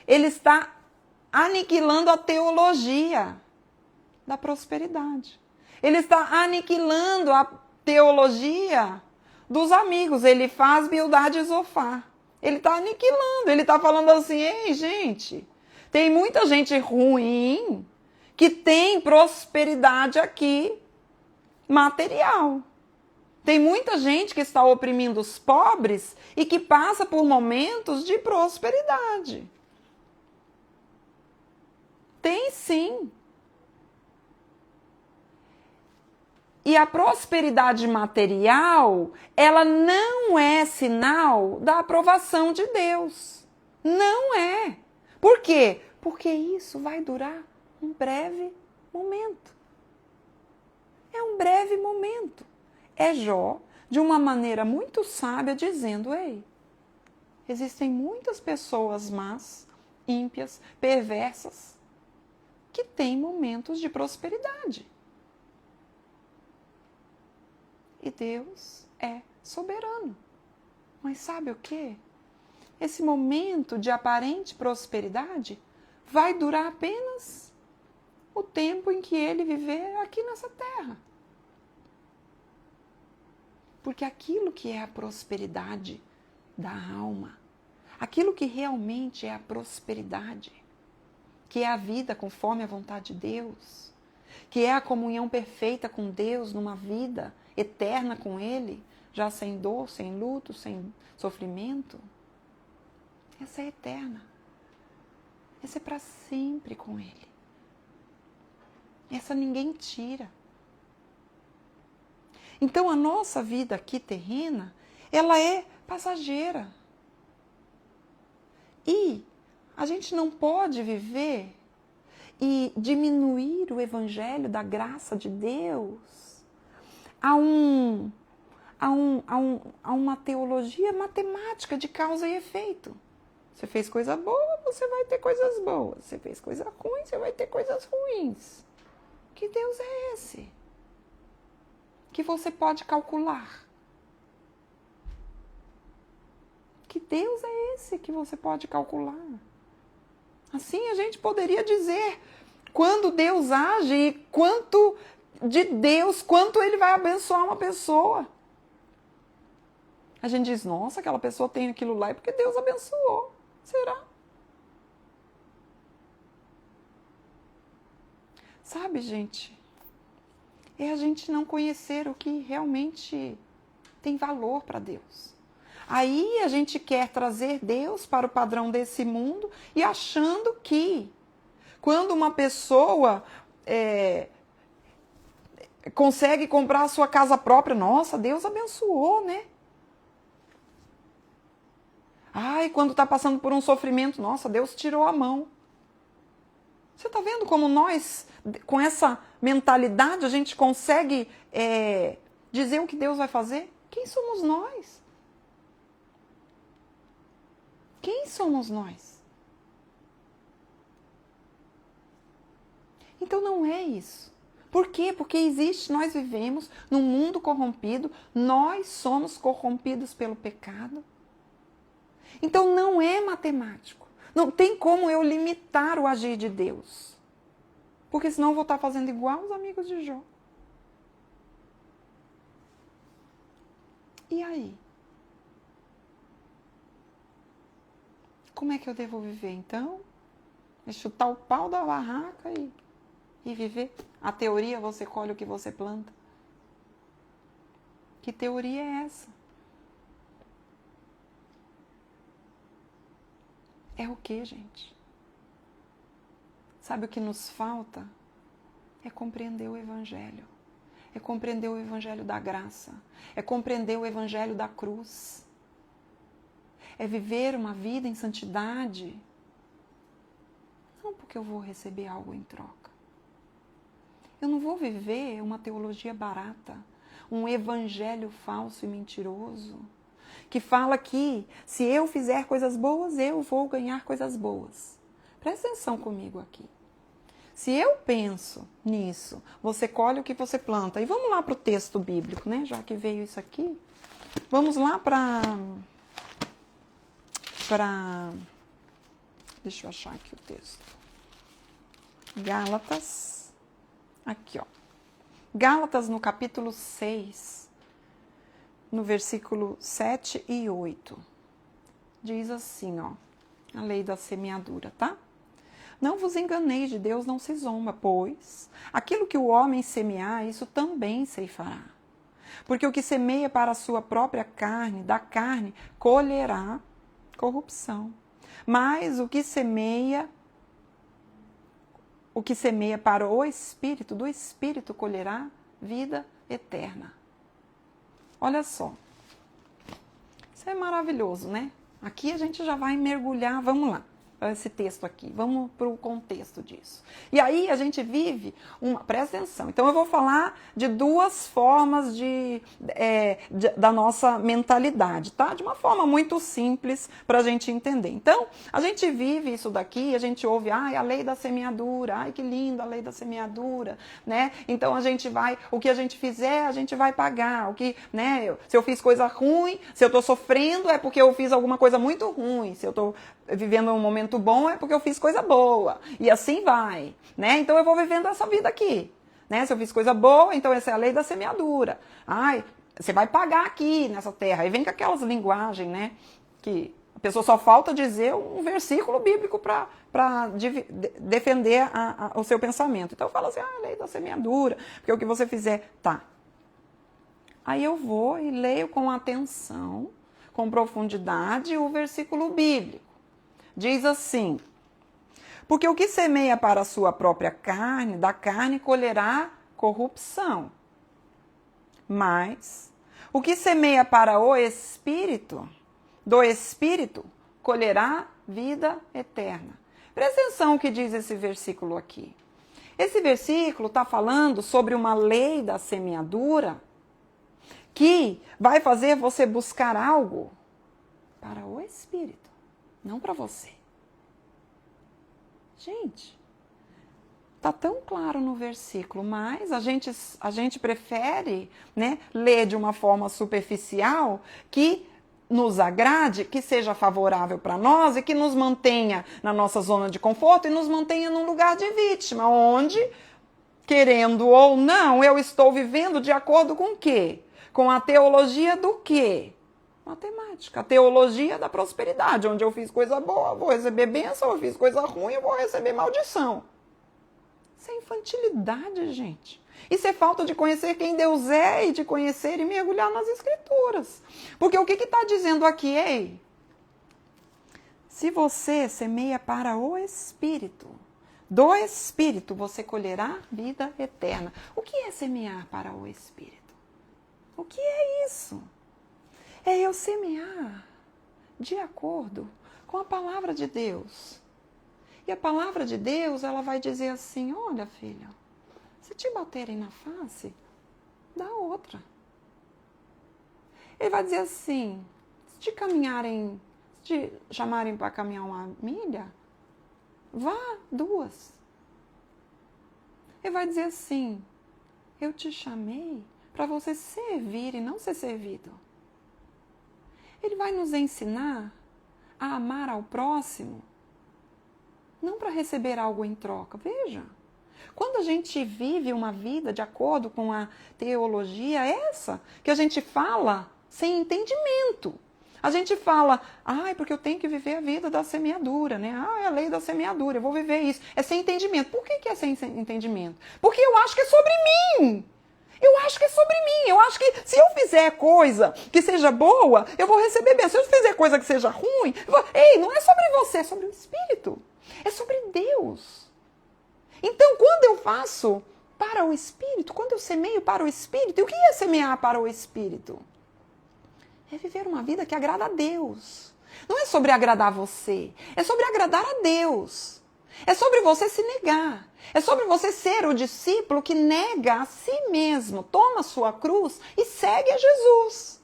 Ele está aniquilando a teologia da prosperidade. Ele está aniquilando a teologia dos amigos. Ele faz Bildade e Zofar. Ele está aniquilando. Ele está falando assim, ei, gente, tem muita gente ruim que tem prosperidade aqui material. Tem muita gente que está oprimindo os pobres e que passa por momentos de prosperidade. Tem sim. E a prosperidade material, ela não é sinal da aprovação de Deus. Não é. Por quê? Porque isso vai durar um breve momento. É um breve momento. É Jó, de uma maneira muito sábia, dizendo, ei, existem muitas pessoas más, ímpias, perversas, que têm momentos de prosperidade. E Deus é soberano. Mas sabe o quê? Esse momento de aparente prosperidade vai durar apenas o tempo em que ele viver aqui nessa terra. Porque aquilo que é a prosperidade da alma, aquilo que realmente é a prosperidade, que é a vida conforme a vontade de Deus, que é a comunhão perfeita com Deus numa vida eterna com Ele, já sem dor, sem luto, sem sofrimento, essa é eterna. Essa é para sempre com Ele. Essa ninguém tira. Então a nossa vida aqui terrena, ela é passageira. E a gente não pode viver e diminuir o evangelho da graça de Deus a uma teologia matemática de causa e efeito. Você fez coisa boa, você vai ter coisas boas. Você fez coisa ruim, você vai ter coisas ruins. Que Deus é esse? Que você pode calcular? Que Deus é esse que você pode calcular? Assim a gente poderia dizer quando Deus age e quanto de Deus, quanto Ele vai abençoar uma pessoa. A gente diz, nossa, aquela pessoa tem aquilo lá, é porque Deus abençoou. Será? Sabe, gente, é a gente não conhecer o que realmente tem valor para Deus. Aí a gente quer trazer Deus para o padrão desse mundo e achando que quando uma pessoa consegue comprar a sua casa própria, nossa, Deus abençoou, né? Ai, quando está passando por um sofrimento, nossa, Deus tirou a mão. Você está vendo como nós, com essa mentalidade, a gente consegue dizer o que Deus vai fazer? Quem somos nós? Quem somos nós? Então não é isso. Por quê? Porque nós vivemos num mundo corrompido, nós somos corrompidos pelo pecado. Então não é matemático. Não tem como eu limitar o agir de Deus. Porque senão eu vou estar fazendo igual os amigos de Jó. E aí? Como é que eu devo viver então? É chutar o pau da barraca e viver? A teoria, você colhe o que você planta. Que teoria é essa? É o que, gente? Sabe o que nos falta? É compreender o Evangelho. é compreender o evangelho da graça, é compreender o evangelho da cruz, é viver uma vida em santidade, não porque eu vou receber algo em troca. Eu não vou viver uma teologia barata, um evangelho falso e mentiroso, que fala que se eu fizer coisas boas, eu vou ganhar coisas boas. Presta atenção comigo aqui. Se eu penso nisso, você colhe o que você planta. E vamos lá para o texto bíblico, né? Já que veio isso aqui. Vamos lá para... Deixa eu achar aqui o texto. Gálatas. Aqui, ó. Gálatas no capítulo 6, no versículo 7 e 8. Diz assim, ó. A lei da semeadura, tá? Não vos enganeis, de Deus não se zomba, pois aquilo que o homem semear, isso também ceifará. Porque o que semeia para a sua própria carne, da carne, colherá corrupção. Mas o que semeia para o Espírito, do Espírito colherá vida eterna. Olha só. Isso é maravilhoso, né? Aqui a gente já vai mergulhar, vamos lá. Esse texto aqui, vamos para o contexto disso. E aí a gente vive presta atenção, então eu vou falar de duas formas da nossa mentalidade, tá? De uma forma muito simples para a gente entender. Então, a gente vive isso daqui, a gente ouve, ai, a lei da semeadura, ai, que lindo a lei da semeadura, né? Então o que a gente fizer, a gente vai pagar, né? Se eu fiz coisa ruim, se eu estou sofrendo, é porque eu fiz alguma coisa muito ruim, se eu estou vivendo um momento bom é porque eu fiz coisa boa. E assim vai, né? Então eu vou vivendo essa vida aqui, né? Se eu fiz coisa boa, então essa é a lei da semeadura. Ai, você vai pagar aqui nessa terra. Aí vem com aquelas linguagens, né? Que a pessoa só falta dizer um versículo bíblico para defender o seu pensamento. Então fala assim, a lei da semeadura, porque o que você fizer, tá. Aí eu vou e leio com atenção, com profundidade, o versículo bíblico. Diz assim, porque o que semeia para a sua própria carne, da carne colherá corrupção. Mas o que semeia para o Espírito, do Espírito, colherá vida eterna. Presta atenção o que diz esse versículo aqui. Esse versículo está falando sobre uma lei da semeadura que vai fazer você buscar algo para o Espírito. Não para você. Gente, tá tão claro no versículo, mas a gente prefere, né, ler de uma forma superficial que nos agrade, que seja favorável para nós e que nos mantenha na nossa zona de conforto e nos mantenha num lugar de vítima, onde, querendo ou não, eu estou vivendo de acordo com o quê? Com a teologia do quê? Matemática, a teologia da prosperidade, onde eu fiz coisa boa, vou receber bênção, eu fiz coisa ruim, eu vou receber maldição. Isso é infantilidade, gente. Isso é falta de conhecer quem Deus é e de conhecer e mergulhar nas Escrituras. Porque o que está dizendo aqui? Ei, se você semeia para o Espírito, do Espírito você colherá vida eterna. O que é semear para o Espírito? O que é isso? É eu semear de acordo com a palavra de Deus. E a palavra de Deus, ela vai dizer assim, olha, filha, se te baterem na face, dá outra. Ele vai dizer assim, se te chamarem para caminhar uma milha, vá 2. Ele vai dizer assim, eu te chamei para você servir e não ser servido. Ele vai nos ensinar a amar ao próximo, não para receber algo em troca. Veja, quando a gente vive uma vida de acordo com a teologia essa, que a gente fala sem entendimento. A gente fala, porque eu tenho que viver a vida da semeadura, né? É a lei da semeadura, eu vou viver isso. É sem entendimento. Por que é sem entendimento? Porque eu acho que é sobre mim. Eu acho que é sobre mim. Eu acho que se eu fizer coisa que seja boa, eu vou receber bem. Se eu fizer coisa que seja ruim, ei, não é sobre você, é sobre o Espírito. É sobre Deus. Então, quando eu faço para o Espírito, quando eu semeio para o Espírito, e o que é semear para o Espírito? É viver uma vida que agrada a Deus. Não é sobre agradar você, é sobre agradar a Deus. É sobre você se negar. É sobre você ser o discípulo que nega a si mesmo, toma a sua cruz e segue a Jesus.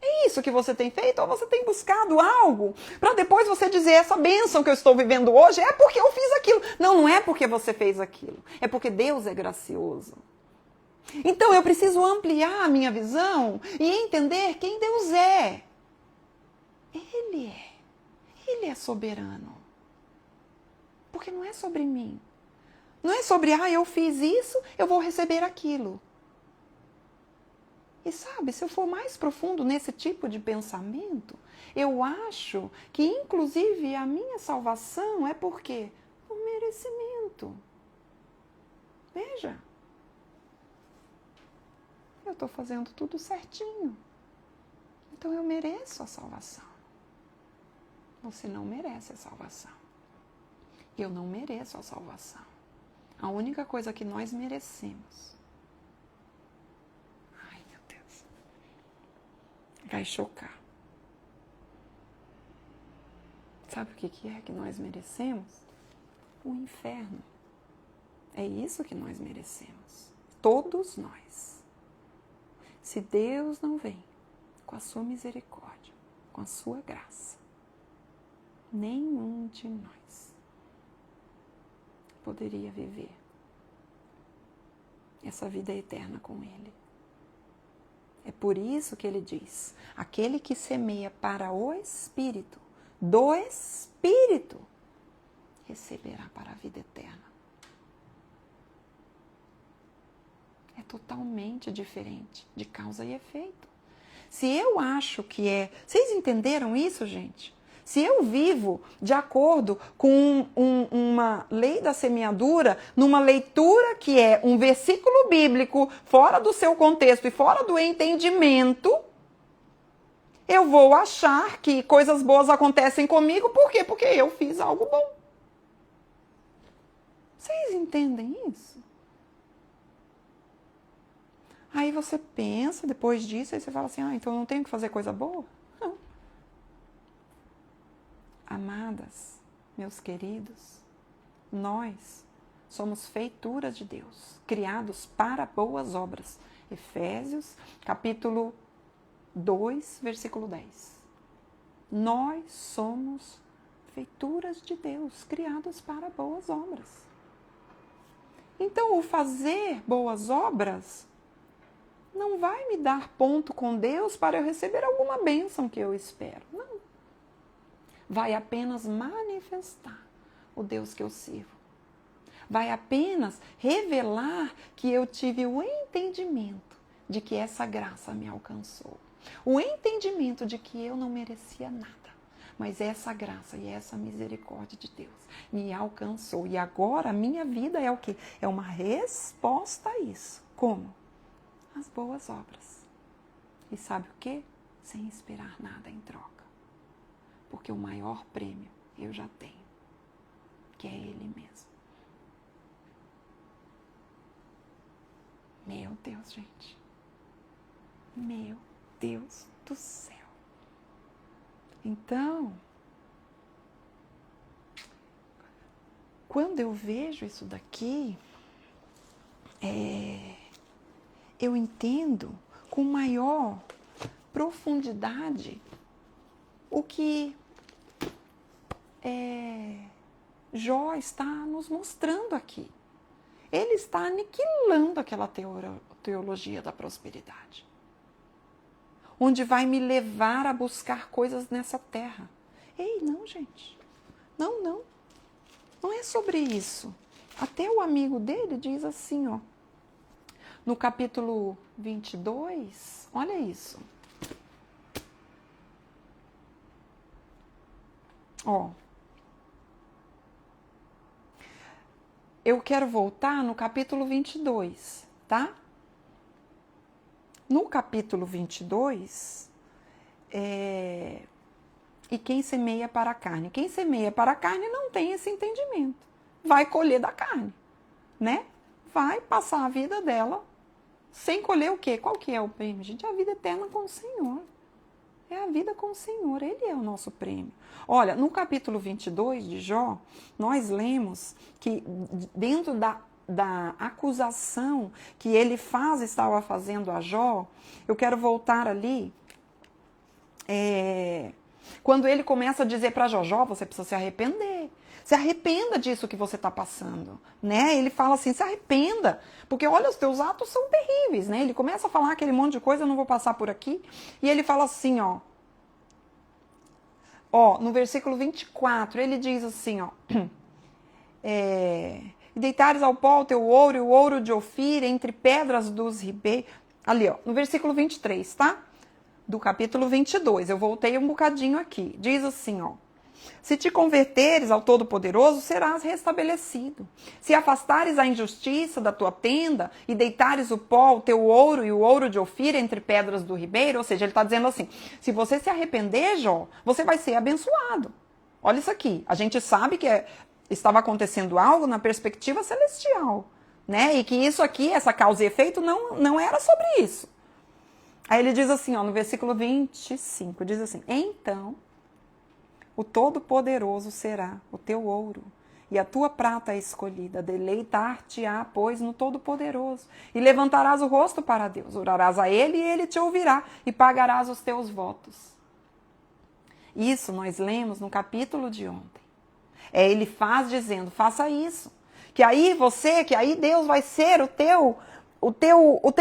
É isso que você tem feito ou você tem buscado algo para depois você dizer essa bênção que eu estou vivendo hoje é porque eu fiz aquilo. Não, não é porque você fez aquilo. É porque Deus é gracioso. Então eu preciso ampliar a minha visão e entender quem Deus é. Ele é. Ele é soberano. Porque não é sobre mim. Não é sobre, eu fiz isso, eu vou receber aquilo. E sabe, se eu for mais profundo nesse tipo de pensamento, eu acho que inclusive a minha salvação é por quê? Por merecimento. Veja. Eu estou fazendo tudo certinho. Então eu mereço a salvação. Você não merece a salvação. Eu não mereço a salvação. A única coisa que nós merecemos. Ai, meu Deus. Vai chocar. Sabe o que é que nós merecemos? O inferno. É isso que nós merecemos. Todos nós. Se Deus não vem com a sua misericórdia, com a sua graça, nenhum de nós poderia viver essa vida eterna com Ele. É por isso que Ele diz, aquele que semeia para o Espírito, do Espírito, receberá para a vida eterna. É totalmente diferente de causa e efeito. Se eu acho que é... Vocês entenderam isso, gente? Se eu vivo de acordo com uma lei da semeadura, numa leitura que é um versículo bíblico fora do seu contexto e fora do entendimento, eu vou achar que coisas boas acontecem comigo. Por quê? Porque eu fiz algo bom. Vocês entendem isso? Aí você pensa, depois disso, aí você fala assim, então eu não tenho que fazer coisa boa? Não. Amadas, meus queridos, nós somos feituras de Deus, criados para boas obras. Efésios, capítulo 2, versículo 10. Nós somos feituras de Deus, criados para boas obras. Então, o fazer boas obras não vai me dar ponto com Deus para eu receber alguma bênção que eu espero. Não. Vai apenas manifestar o Deus que eu sirvo. Vai apenas revelar que eu tive o entendimento de que essa graça me alcançou. O entendimento de que eu não merecia nada. Mas essa graça e essa misericórdia de Deus me alcançou. E agora a minha vida é o quê? É uma resposta a isso. Como? As boas obras. E sabe o quê? Sem esperar nada em troca. Porque o maior prêmio eu já tenho, que é Ele mesmo. Meu Deus, gente. Meu Deus do céu. Então, quando eu vejo isso daqui, eu entendo com maior profundidade o que Jó está nos mostrando aqui. Ele está aniquilando aquela teologia da prosperidade, onde vai me levar a buscar coisas nessa terra. Ei, não, gente. Não, não. Não é sobre isso. Até o amigo dele diz assim, ó. No capítulo 22, olha isso. Ó. Eu quero voltar no capítulo 22, tá? No capítulo 22, e quem semeia para a carne? Quem semeia para a carne não tem esse entendimento. Vai colher da carne, né? vai passar a vida dela sem colher o quê? Qual que é o prêmio, gente? A vida eterna com o Senhor. É a vida com o Senhor, Ele é o nosso prêmio. Olha, no capítulo 22 de Jó, nós lemos que dentro da acusação que ele estava fazendo a Jó, eu quero voltar ali, quando ele começa a dizer para Jó, Jó, você precisa se arrepender. Se arrependa disso que você está passando, né? Ele fala assim, se arrependa, porque olha, os teus atos são terríveis, né? Ele começa a falar aquele monte de coisa, eu não vou passar por aqui, e ele fala assim, no versículo 24, ele diz assim, e deitares ao pó o teu ouro e o ouro de Ofir entre pedras dos ribeiros, ali, no versículo 23, tá? Do capítulo 22, eu voltei um bocadinho aqui, diz assim, se te converteres ao Todo-Poderoso, serás restabelecido. Se afastares a injustiça da tua tenda e deitares o pó, o teu ouro e o ouro de Ofir entre pedras do ribeiro, ou seja, ele está dizendo assim, se você se arrepender, Jó, você vai ser abençoado. Olha isso aqui, a gente sabe que estava acontecendo algo na perspectiva celestial, né? E que isso aqui, essa causa e efeito, não era sobre isso. Aí ele diz assim, no versículo 25, diz assim, então o Todo-Poderoso será o teu ouro, e a tua prata escolhida. Deleitar-te-á, pois, no Todo-Poderoso, e levantarás o rosto para Deus. Orarás a Ele, e Ele te ouvirá, e pagarás os teus votos. Isso nós lemos no capítulo de ontem. Ele faz dizendo, faça isso. Que aí Deus vai ser o teu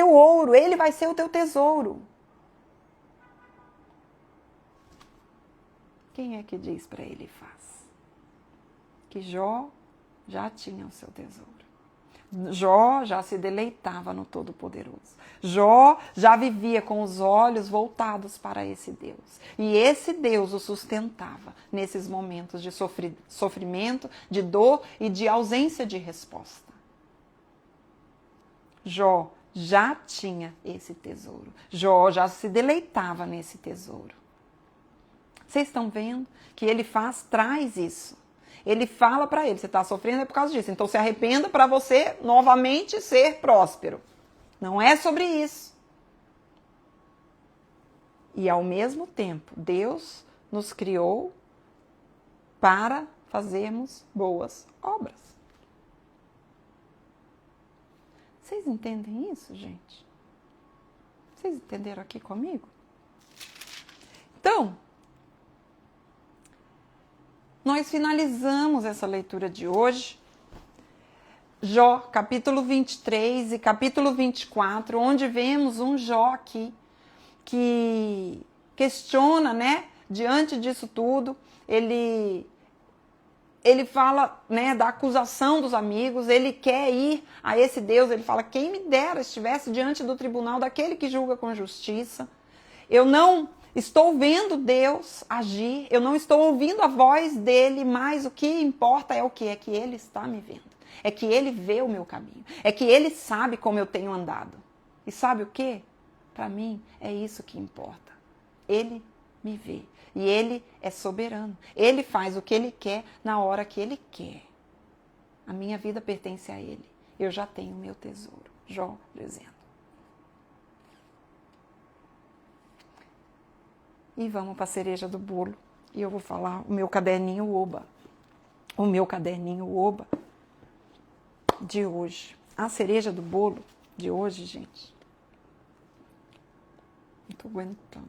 ouro, Ele vai ser o teu tesouro. Quem é que diz para ele faz? Que Jó já tinha o seu tesouro. Jó já se deleitava no Todo-Poderoso. Jó já vivia com os olhos voltados para esse Deus. E esse Deus o sustentava nesses momentos de sofrimento, de dor e de ausência de resposta. Jó já tinha esse tesouro. Jó já se deleitava nesse tesouro. Vocês estão vendo que ele traz isso. Ele fala para ele, você está sofrendo é por causa disso. Então se arrependa para você novamente ser próspero. Não é sobre isso. E ao mesmo tempo, Deus nos criou para fazermos boas obras. Vocês entendem isso, gente? Vocês entenderam aqui comigo? Então, nós finalizamos essa leitura de hoje, Jó, capítulo 23 e capítulo 24, onde vemos um Jó aqui que questiona, né, diante disso tudo, ele fala, né, da acusação dos amigos, ele quer ir a esse Deus, ele fala, quem me dera estivesse diante do tribunal daquele que julga com justiça. Eu não estou vendo Deus agir, eu não estou ouvindo a voz dele, mas o que importa é o que? É que ele está me vendo. É que ele vê o meu caminho. É que ele sabe como eu tenho andado. E sabe o que? Para mim, é isso que importa. Ele me vê. E ele é soberano. Ele faz o que ele quer na hora que ele quer. A minha vida pertence a ele. Eu já tenho o meu tesouro. Jó dizendo. E vamos para a cereja do bolo. E eu vou falar o meu caderninho Oba. O meu caderninho Oba de hoje. A cereja do bolo de hoje, gente. Não tô aguentando.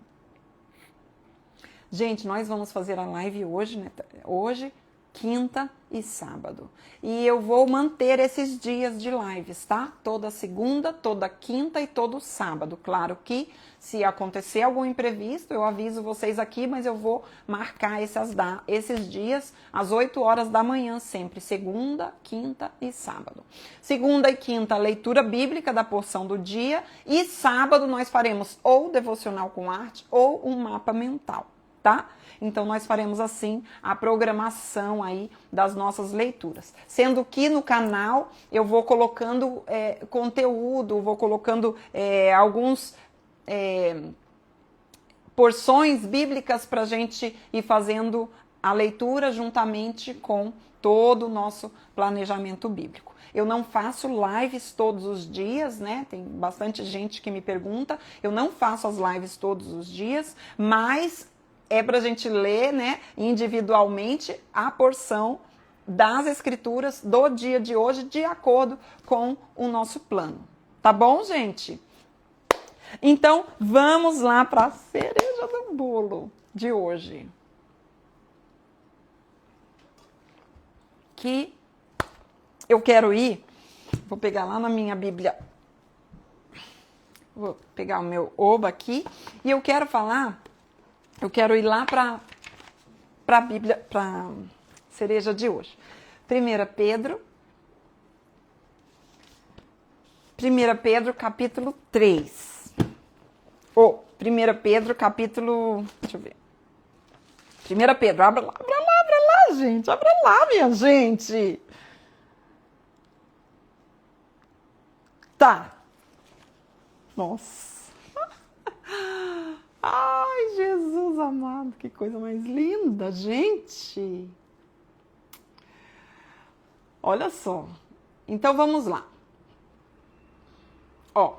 Gente, nós vamos fazer a live hoje, né? Hoje, quinta e sábado. E eu vou manter esses dias de lives, tá? Toda segunda, toda quinta e todo sábado. Claro que se acontecer algum imprevisto, eu aviso vocês aqui, mas eu vou marcar esses dias às 8 horas da manhã sempre. Segunda, quinta e sábado. Segunda e quinta, leitura bíblica da porção do dia. E sábado nós faremos ou devocional com arte ou um mapa mental, tá? Então, nós faremos assim a programação aí das nossas leituras. Sendo que no canal eu vou colocando conteúdo, vou colocando alguns porções bíblicas para a gente ir fazendo a leitura juntamente com todo o nosso planejamento bíblico. Eu não faço lives todos os dias, né? Tem bastante gente que me pergunta. Eu não faço as lives todos os dias, mas é para a gente ler, né, individualmente a porção das escrituras do dia de hoje, de acordo com o nosso plano. Tá bom, gente? Então, vamos lá para a cereja do bolo de hoje. Que eu quero ir, vou pegar lá na minha Bíblia, vou pegar o meu oba aqui, e eu quero ir lá para a Bíblia, para a cereja de hoje. 1 Pedro capítulo 3. 1 Pedro capítulo, deixa eu ver. 1 Pedro, abra lá, gente, abra lá, minha gente. Tá. Nossa. Ai, Jesus amado, que coisa mais linda, gente. Olha só. Então vamos lá. Ó.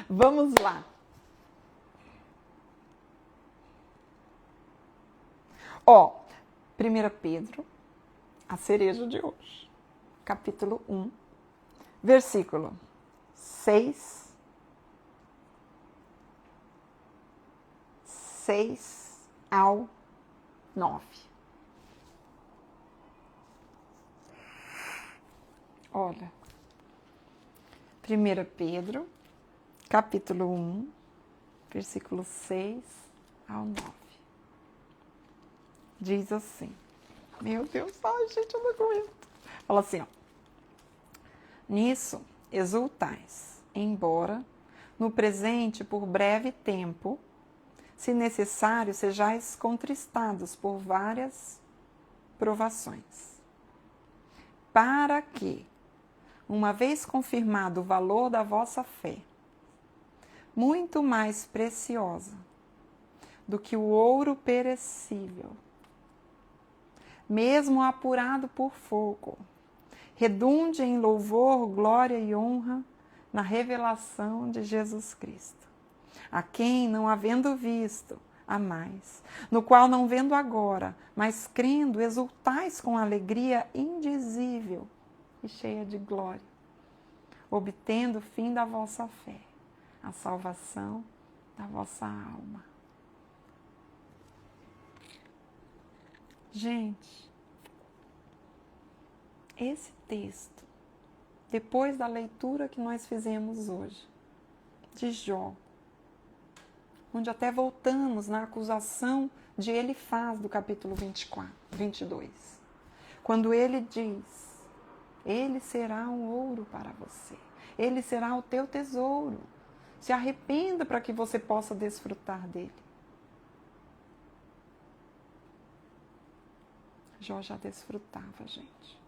Vamos lá. Ó, 1 Pedro, a cereja de hoje, capítulo 1, versículo 6 ao 9. Olha, 1 Pedro, capítulo 1, versículo 6 ao 9. Diz assim, meu Deus, ai gente, eu não aguento. Fala assim, ó. Nisso exultais, embora no presente por breve tempo, se necessário, sejais contristados por várias provações, para que, uma vez confirmado o valor da vossa fé, muito mais preciosa do que o ouro perecível, mesmo apurado por fogo, redunde em louvor, glória e honra na revelação de Jesus Cristo, a quem, não havendo visto, amais, no qual não vendo agora, mas crendo, exultais com alegria indizível e cheia de glória, obtendo o fim da vossa fé, a salvação da vossa alma. Gente, esse texto, depois da leitura que nós fizemos hoje, de Jó, onde até voltamos na acusação de Elifaz do capítulo 22, quando ele diz, ele será um ouro para você, ele será o teu tesouro, se arrependa para que você possa desfrutar dele. Jó já desfrutava, gente.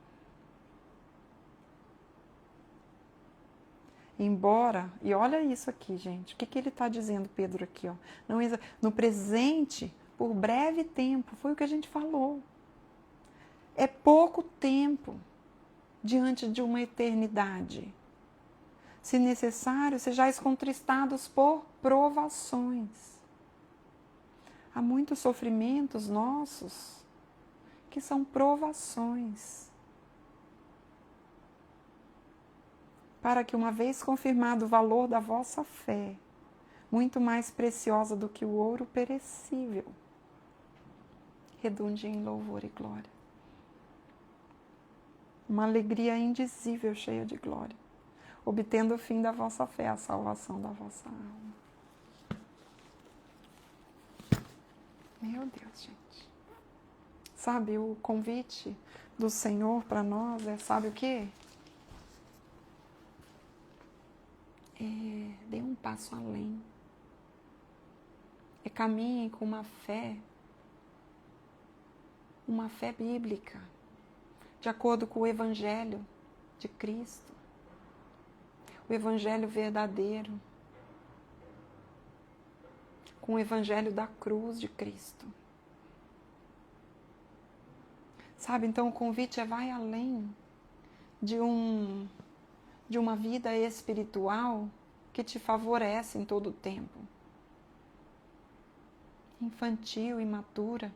Embora, e olha isso aqui, gente, o que ele está dizendo, Pedro, aqui, ó? Não, no presente, por breve tempo, foi o que a gente falou. É pouco tempo diante de uma eternidade. Se necessário, sejais contristados por provações. Há muitos sofrimentos nossos que são provações. Para que, uma vez confirmado o valor da vossa fé, muito mais preciosa do que o ouro perecível, redunde em louvor e glória. Uma alegria indizível, cheia de glória, obtendo o fim da vossa fé, a salvação da vossa alma. Meu Deus, gente. Sabe, o convite do Senhor para nós é, sabe o quê? Dê um passo além. Caminhe com uma fé bíblica, de acordo com o Evangelho de Cristo, o Evangelho verdadeiro. com o evangelho da cruz de Cristo. Sabe, então o convite vai além de uma vida espiritual que te favorece em todo o tempo. Infantil, imatura.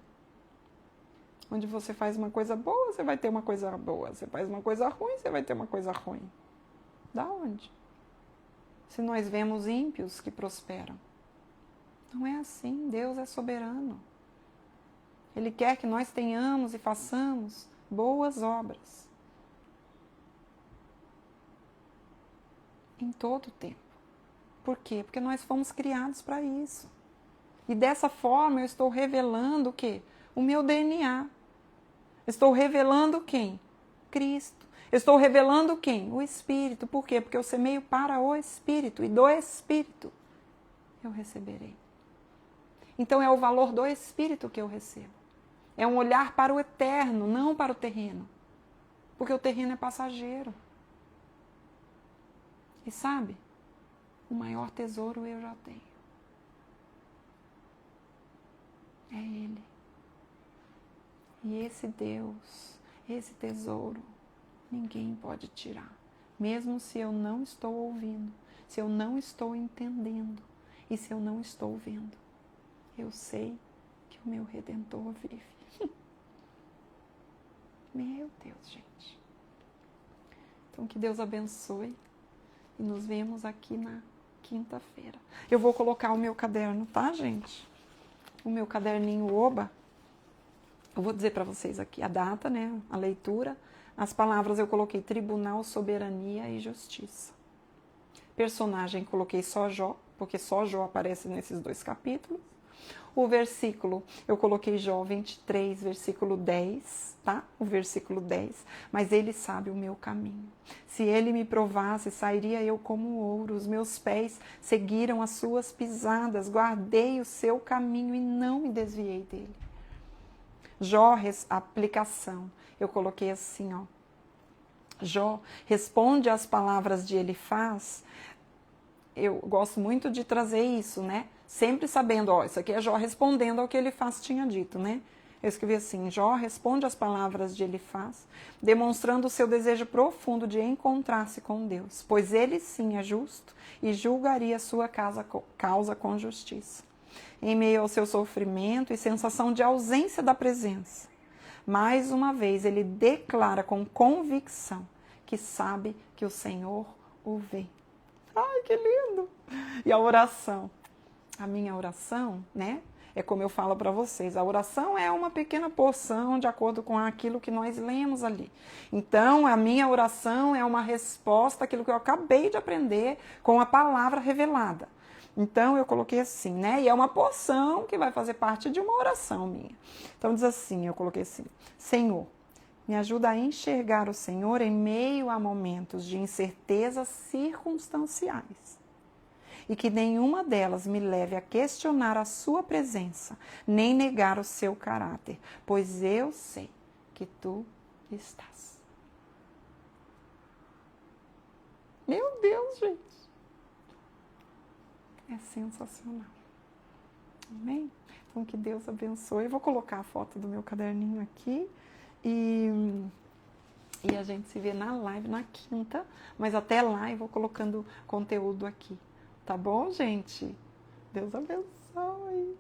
Onde você faz uma coisa boa, você vai ter uma coisa boa. Você faz uma coisa ruim, você vai ter uma coisa ruim. Da onde? Se nós vemos ímpios que prosperam. Não é assim, Deus é soberano. Ele quer que nós tenhamos e façamos boas obras. Em todo o tempo. Por quê? Porque nós fomos criados para isso. E dessa forma eu estou revelando o quê? O meu DNA. Estou revelando quem? Cristo. Estou revelando quem? O Espírito. Por quê? Porque eu semeio para o Espírito. E do Espírito eu receberei. Então é o valor do Espírito que eu recebo. É um olhar para o eterno, não para o terreno. Porque o terreno é passageiro. E sabe? O maior tesouro eu já tenho. É Ele. E esse Deus, esse tesouro, ninguém pode tirar. Mesmo se eu não estou ouvindo, se eu não estou entendendo e se eu não estou vendo. Eu sei que o meu Redentor vive. Meu Deus, gente. Então que Deus abençoe e nos vemos aqui na quinta-feira. Eu vou colocar o meu caderno, tá, gente? O meu caderninho Oba. Eu vou dizer para vocês aqui a data, né? A leitura. As palavras eu coloquei tribunal, soberania e justiça. Personagem coloquei só Jó, porque só Jó aparece nesses 2 capítulos. O versículo, eu coloquei Jó 23, versículo 10, tá? O versículo 10. Mas ele sabe o meu caminho. Se ele me provasse, sairia eu como ouro. Os meus pés seguiram as suas pisadas. Guardei o seu caminho e não me desviei dele. Jó, aplicação. Eu coloquei assim, ó. Jó responde às palavras de Elifaz. Eu gosto muito de trazer isso, né? Sempre sabendo, ó, isso aqui é Jó respondendo ao que Elifaz tinha dito, né? Eu escrevi assim, Jó responde às palavras de Elifaz, demonstrando o seu desejo profundo de encontrar-se com Deus, pois ele sim é justo e julgaria a sua causa com justiça. Em meio ao seu sofrimento e sensação de ausência da presença, mais uma vez ele declara com convicção que sabe que o Senhor o vê. Ai, que lindo! E a oração? A minha oração, né? É como eu falo para vocês, a oração é uma pequena porção de acordo com aquilo que nós lemos ali. Então, a minha oração é uma resposta àquilo que eu acabei de aprender com a palavra revelada. Então, eu coloquei assim, né? E é uma porção que vai fazer parte de uma oração minha. Então, diz assim, eu coloquei assim, Senhor, me ajuda a enxergar o Senhor em meio a momentos de incertezas circunstanciais. E que nenhuma delas me leve a questionar a sua presença, nem negar o seu caráter, pois eu sei que tu estás. Meu Deus, gente! É sensacional. Amém? Então, que Deus abençoe. Eu vou colocar a foto do meu caderninho aqui e a gente se vê na live na quinta, mas até lá eu vou colocando conteúdo aqui. Tá bom, gente? Deus abençoe.